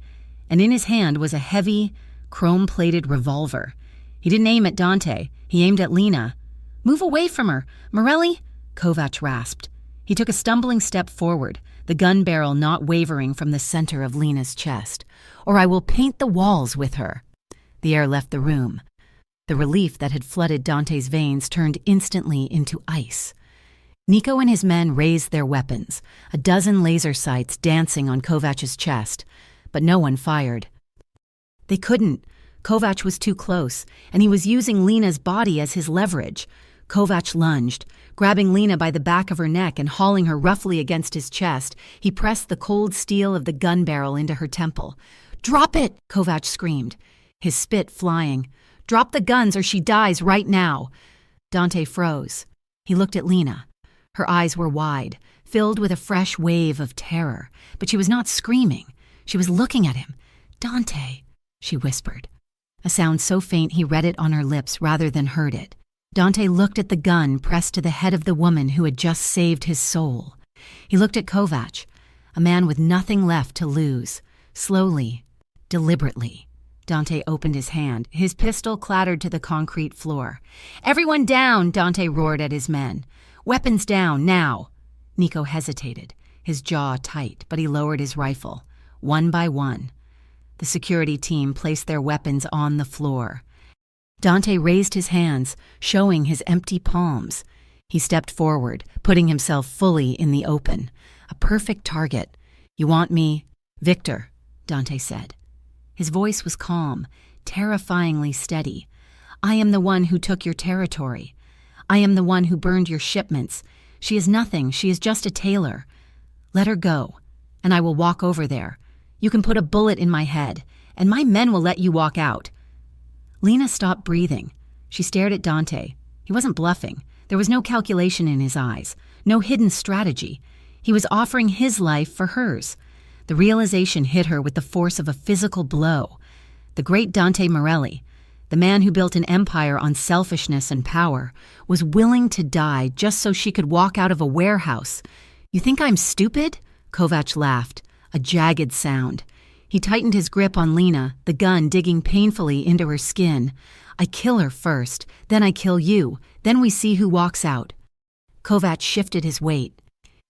and in his hand was a heavy, chrome-plated revolver. He didn't aim at Dante. He aimed at Lena. "Move away from her, Morelli," Kovac rasped. He took a stumbling step forward, the gun barrel not wavering from the center of Lena's chest. "Or I will paint the walls with her." The air left the room. The relief that had flooded Dante's veins turned instantly into ice. Nico and his men raised their weapons, a dozen laser sights dancing on Kovac's chest, but no one fired. They couldn't. Kovac was too close, and he was using Lena's body as his leverage. Kovac lunged, grabbing Lena by the back of her neck and hauling her roughly against his chest. He pressed the cold steel of the gun barrel into her temple. "Drop it!" Kovac screamed, his spit flying. "Drop the guns or she dies right now." Dante froze. He looked at Lena. Her eyes were wide, filled with a fresh wave of terror, but she was not screaming. She was looking at him. "Dante," she whispered, a sound so faint he read it on her lips rather than heard it. Dante looked at the gun pressed to the head of the woman who had just saved his soul. He looked at Kovac, a man with nothing left to lose. Slowly, deliberately, Dante opened his hand. His pistol clattered to the concrete floor. "Everyone down!" Dante roared at his men. "Weapons down, now!" Nico hesitated, his jaw tight, but he lowered his rifle. One by one, the security team placed their weapons on the floor. Dante raised his hands, showing his empty palms. He stepped forward, putting himself fully in the open. A perfect target. "You want me?" "Victor," Dante said. His voice was calm, terrifyingly steady. "I am the one who took your territory. I am the one who burned your shipments. She is nothing. She is just a tailor. Let her go, and I will walk over there. You can put a bullet in my head, and my men will let you walk out." Lena stopped breathing. She stared at Dante. He wasn't bluffing. There was no calculation in his eyes, no hidden strategy. He was offering his life for hers. The realization hit her with the force of a physical blow. The great Dante Morelli, the man who built an empire on selfishness and power, was willing to die just so she could walk out of a warehouse. "You think I'm stupid?" Kovac laughed, a jagged sound. He tightened his grip on Lena, the gun digging painfully into her skin. "I kill her first, then I kill you, then we see who walks out." Kovac shifted his weight.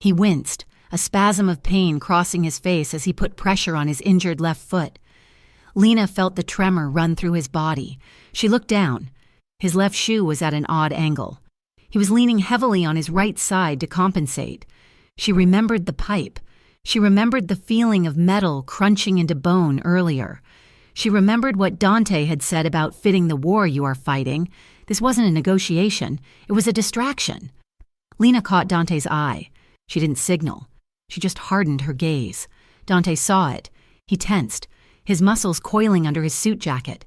He winced, a spasm of pain crossing his face as he put pressure on his injured left foot. Lena felt the tremor run through his body. She looked down. His left shoe was at an odd angle. He was leaning heavily on his right side to compensate. She remembered the pipe. She remembered the feeling of metal crunching into bone earlier. She remembered what Dante had said about fitting the war you are fighting. This wasn't a negotiation. It was a distraction. Lena caught Dante's eye. She didn't signal. She just hardened her gaze. Dante saw it. He tensed, his muscles coiling under his suit jacket.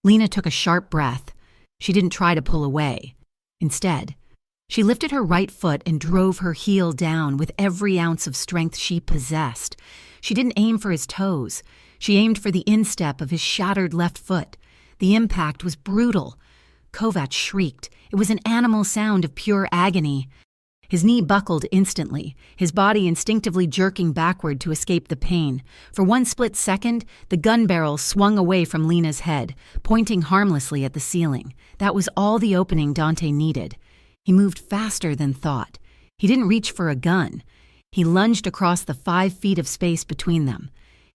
Lena took a sharp breath. She didn't try to pull away. Instead, she lifted her right foot and drove her heel down with every ounce of strength she possessed. She didn't aim for his toes. She aimed for the instep of his shattered left foot. The impact was brutal. Kovac shrieked. It was an animal sound of pure agony. His knee buckled instantly, his body instinctively jerking backward to escape the pain. For one split second, the gun barrel swung away from Lena's head, pointing harmlessly at the ceiling. That was all the opening Dante needed. He moved faster than thought. He didn't reach for a gun. He lunged across the 5 feet of space between them.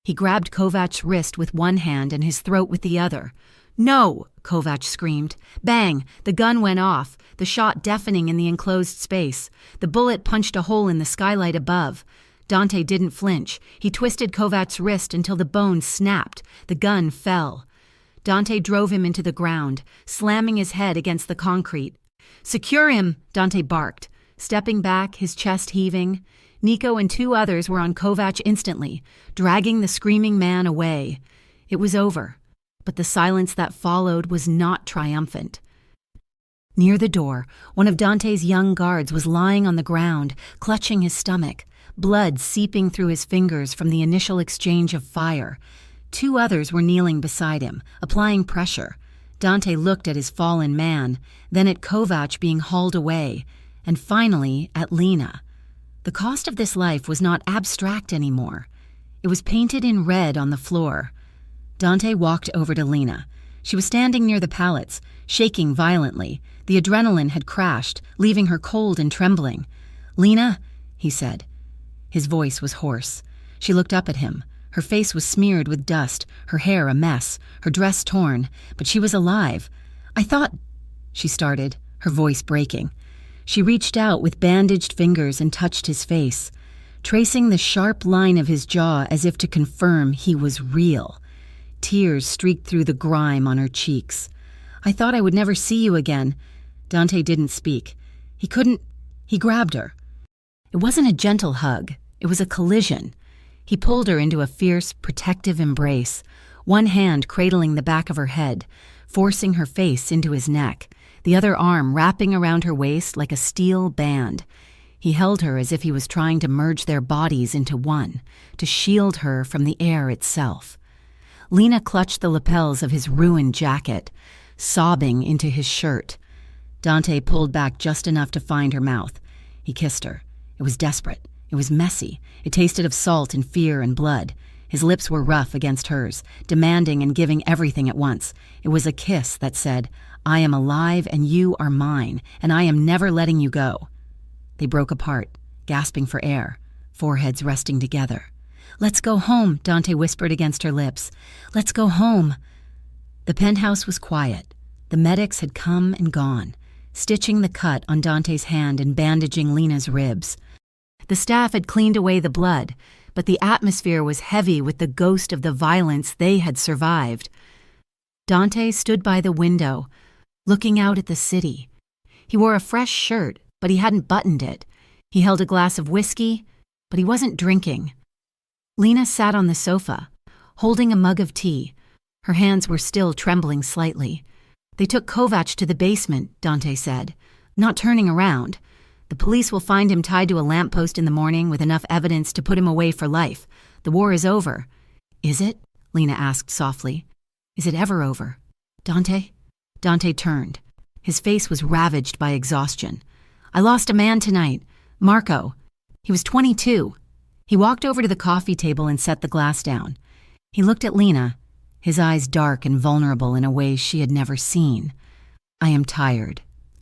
He grabbed Kovac's wrist with one hand and his throat with the other. "No!" Kovac screamed. Bang! The gun went off, the shot deafening in the enclosed space. The bullet punched a hole in the skylight above. Dante didn't flinch. He twisted Kovac's wrist until the bone snapped. The gun fell. Dante drove him into the ground, slamming his head against the concrete. "Secure him!" Dante barked, stepping back, his chest heaving. Nico and 2 others were on Kovac instantly, dragging the screaming man away. It was over, but the silence that followed was not triumphant. Near the door, one of Dante's young guards was lying on the ground, clutching his stomach, blood seeping through his fingers from the initial exchange of fire. 2 others were kneeling beside him, applying pressure. Dante looked at his fallen man, then at Kovac being hauled away, and finally at Lena. The cost of this life was not abstract anymore. It was painted in red on the floor. Dante walked over to Lena. She was standing near the pallets, shaking violently. The adrenaline had crashed, leaving her cold and trembling. "Lena," he said. His voice was hoarse. She looked up at him. Her face was smeared with dust, her hair a mess, her dress torn, but she was alive. "I thought—" she started, her voice breaking. She reached out with bandaged fingers and touched his face, tracing the sharp line of his jaw as if to confirm he was real. Tears streaked through the grime on her cheeks. "I thought I would never see you again." Dante didn't speak. He couldn't. He grabbed her. It wasn't a gentle hug. It was a collision. He pulled her into a fierce, protective embrace, one hand cradling the back of her head, forcing her face into his neck, the other arm wrapping around her waist like a steel band. He held her as if he was trying to merge their bodies into one, to shield her from the air itself. Lena clutched the lapels of his ruined jacket, sobbing into his shirt. Dante pulled back just enough to find her mouth. He kissed her. It was desperate. It was messy. It tasted of salt and fear and blood. His lips were rough against hers, demanding and giving everything at once. It was a kiss that said, "I am alive and you are mine, and I am never letting you go." They broke apart, gasping for air, foreheads resting together. "Let's go home," Dante whispered against her lips. "Let's go home." The penthouse was quiet. The medics had come and gone, stitching the cut on Dante's hand and bandaging Lena's ribs. The staff had cleaned away the blood, but the atmosphere was heavy with the ghost of the violence they had survived. Dante stood by the window, looking out at the city. He wore a fresh shirt, but he hadn't buttoned it. He held a glass of whiskey, but he wasn't drinking. Lena sat on the sofa, holding a mug of tea. Her hands were still trembling slightly. "They took Kovac to the basement," Dante said, not turning around. "The police will find him tied to a lamppost in the morning with enough evidence to put him away for life. The war is over." "Is it?" Lena asked softly. "Is it ever over? Dante?" Dante turned. His face was ravaged by exhaustion. "I lost a man tonight. Marco. He was 22. He walked over to the coffee table and set the glass down. He looked at Lena, his eyes dark and vulnerable in a way she had never seen. "I am tired,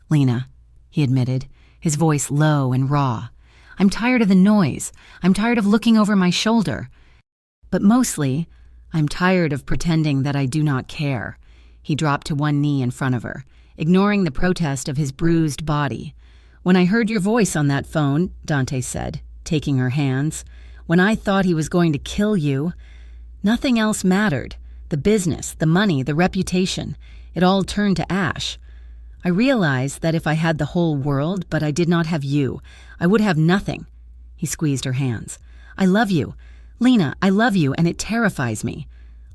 Lena," he admitted, his voice low and raw. "I'm tired of the noise. I'm tired of looking over my shoulder. But mostly, I'm tired of pretending that I do not care." He dropped to one knee in front of her, ignoring the protest of his bruised body. "When I heard your voice on that phone," Dante said, taking her hands, "when I thought he was going to kill you, nothing else mattered. The business, the money, the reputation, it all turned to ash. I realized that if I had the whole world, but I did not have you, I would have nothing." He squeezed her hands. "I love you. Lena, I love you, and it terrifies me."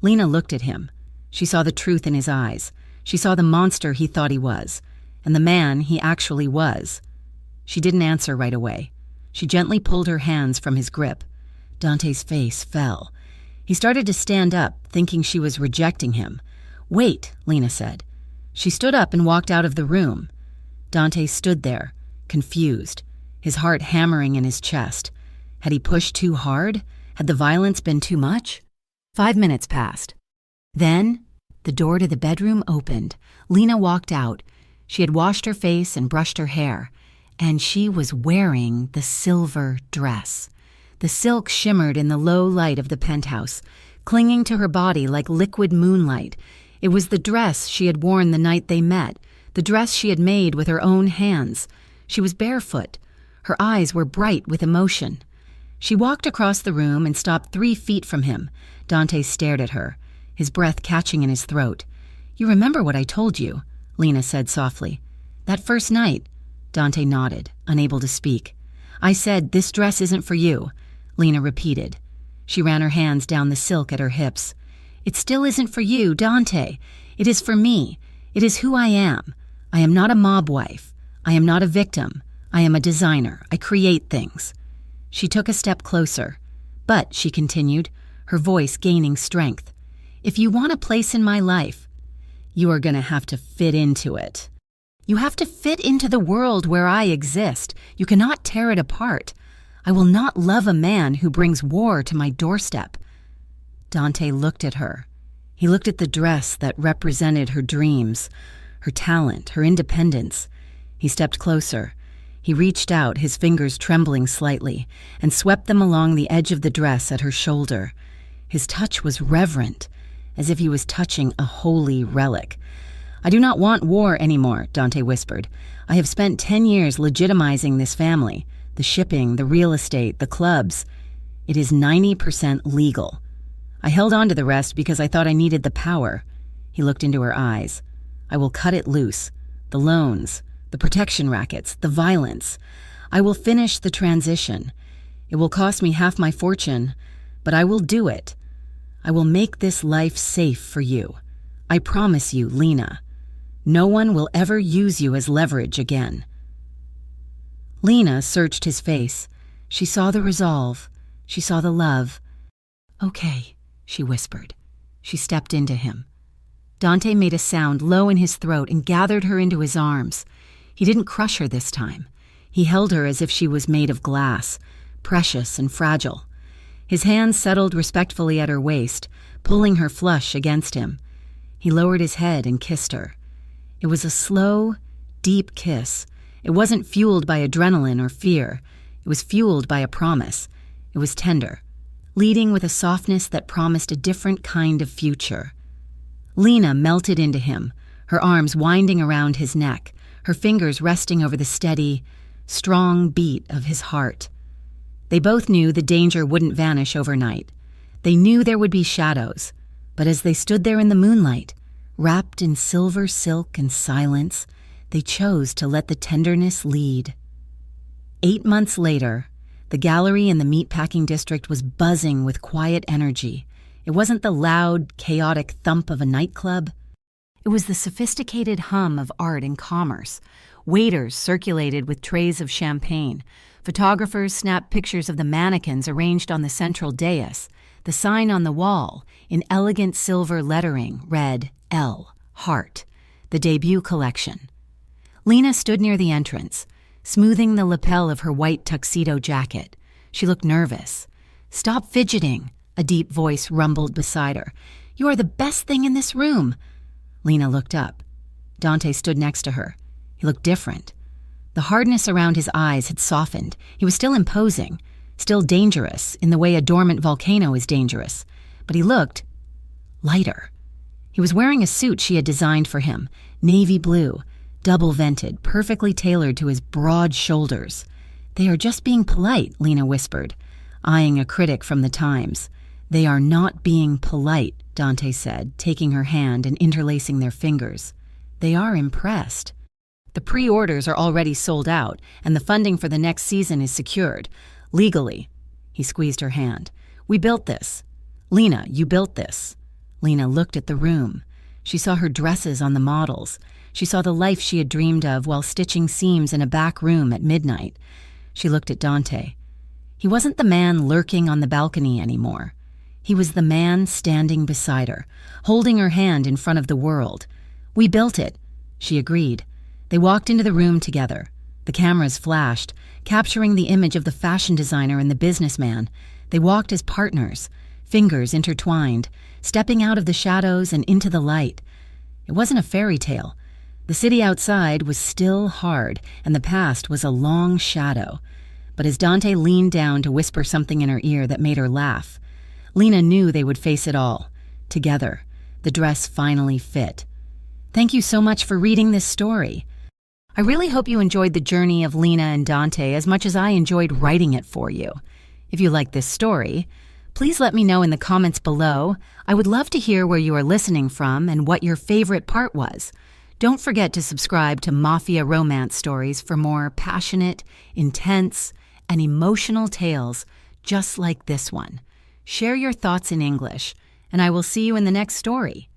Lena looked at him. She saw the truth in his eyes. She saw the monster he thought he was, and the man he actually was. She didn't answer right away. She gently pulled her hands from his grip. Dante's face fell. He started to stand up, thinking she was rejecting him. "Wait," Lena said. She stood up and walked out of the room. Dante stood there, confused, his heart hammering in his chest. Had he pushed too hard? Had the violence been too much? 5 minutes passed. Then, the door to the bedroom opened. Lena walked out. She had washed her face and brushed her hair, and she was wearing the silver dress. The silk shimmered in the low light of the penthouse, clinging to her body like liquid moonlight. It was the dress she had worn the night they met, the dress she had made with her own hands. She was barefoot. Her eyes were bright with emotion. She walked across the room and stopped 3 feet from him. Dante stared at her, his breath catching in his throat. "You remember what I told you," Lena said softly. "That first night?" Dante nodded, unable to speak. "I said, 'This dress isn't for you,'" Lena repeated. She ran her hands down the silk at her hips. "It still isn't for you, Dante. It is for me. It is who I am. I am not a mob wife. I am not a victim. I am a designer. I create things." She took a step closer. "But," she continued, her voice gaining strength, If you want a place in my life, you are going to have to fit into it. You have to fit into the world where I exist. You cannot tear it apart. I will not love a man who brings war to my doorstep." Dante looked at her. He looked at the dress that represented her dreams, her talent, her independence. He stepped closer. He reached out, his fingers trembling slightly, and swept them along the edge of the dress at her shoulder. His touch was reverent, as if he was touching a holy relic. "I do not want war anymore," Dante whispered. "I have spent 10 years legitimizing this family, the shipping, the real estate, the clubs. It is 90% legal. I held on to the rest because I thought I needed the power." He looked into her eyes. "I will cut it loose. The loans, the protection rackets, the violence. I will finish the transition. It will cost me half my fortune, but I will do it. I will make this life safe for you. I promise you, Lena. No one will ever use you as leverage again." Lena searched his face. She saw the resolve. She saw the love. "Okay," she whispered. She stepped into him. Dante made a sound low in his throat and gathered her into his arms. He didn't crush her this time. He held her as if she was made of glass, precious and fragile. His hands settled respectfully at her waist, pulling her flush against him. He lowered his head and kissed her. It was a slow, deep kiss. It wasn't fueled by adrenaline or fear. It was fueled by a promise. It was tender, leading with a softness that promised a different kind of future. Lena melted into him, her arms winding around his neck, her fingers resting over the steady, strong beat of his heart. They both knew the danger wouldn't vanish overnight. They knew there would be shadows, but as they stood there in the moonlight, wrapped in silver silk and silence, they chose to let the tenderness lead. 8 months later, the gallery in the meatpacking district was buzzing with quiet energy. It wasn't the loud, chaotic thump of a nightclub. It was the sophisticated hum of art and commerce. Waiters circulated with trays of champagne. Photographers snapped pictures of the mannequins arranged on the central dais. The sign on the wall, in elegant silver lettering, read L, Heart, the debut collection. Lena stood near the entrance, smoothing the lapel of her white tuxedo jacket. She looked nervous. "Stop fidgeting," a deep voice rumbled beside her. "You are the best thing in this room." Lena looked up. Dante stood next to her. He looked different. The hardness around his eyes had softened. He was still imposing, still dangerous in the way a dormant volcano is dangerous, but he looked lighter. He was wearing a suit she had designed for him, navy blue, double-vented, perfectly tailored to his broad shoulders. "They are just being polite," Lena whispered, eyeing a critic from the Times. "They are not being polite," Dante said, taking her hand and interlacing their fingers. "They are impressed. The pre-orders are already sold out, and the funding for the next season is secured. Legally." He squeezed her hand. "We built this. Lena, you built this." Lena looked at the room. She saw her dresses on the models. She saw the life she had dreamed of while stitching seams in a back room at midnight. She looked at Dante. He wasn't the man lurking on the balcony anymore. He was the man standing beside her, holding her hand in front of the world. "We built it," she agreed. They walked into the room together. The cameras flashed, capturing the image of the fashion designer and the businessman. They walked as partners, fingers intertwined, stepping out of the shadows and into the light. It wasn't a fairy tale. The city outside was still hard, and the past was a long shadow. But as Dante leaned down to whisper something in her ear that made her laugh, Lena knew they would face it all, together. The dress finally fit. Thank you so much for reading this story. I really hope you enjoyed the journey of Lena and Dante as much as I enjoyed writing it for you. If you like this story, please let me know in the comments below. I would love to hear where you are listening from and what your favorite part was. Don't forget to subscribe to Mafia Romance Stories for more passionate, intense, and emotional tales just like this one. Share your thoughts in English, and I will see you in the next story.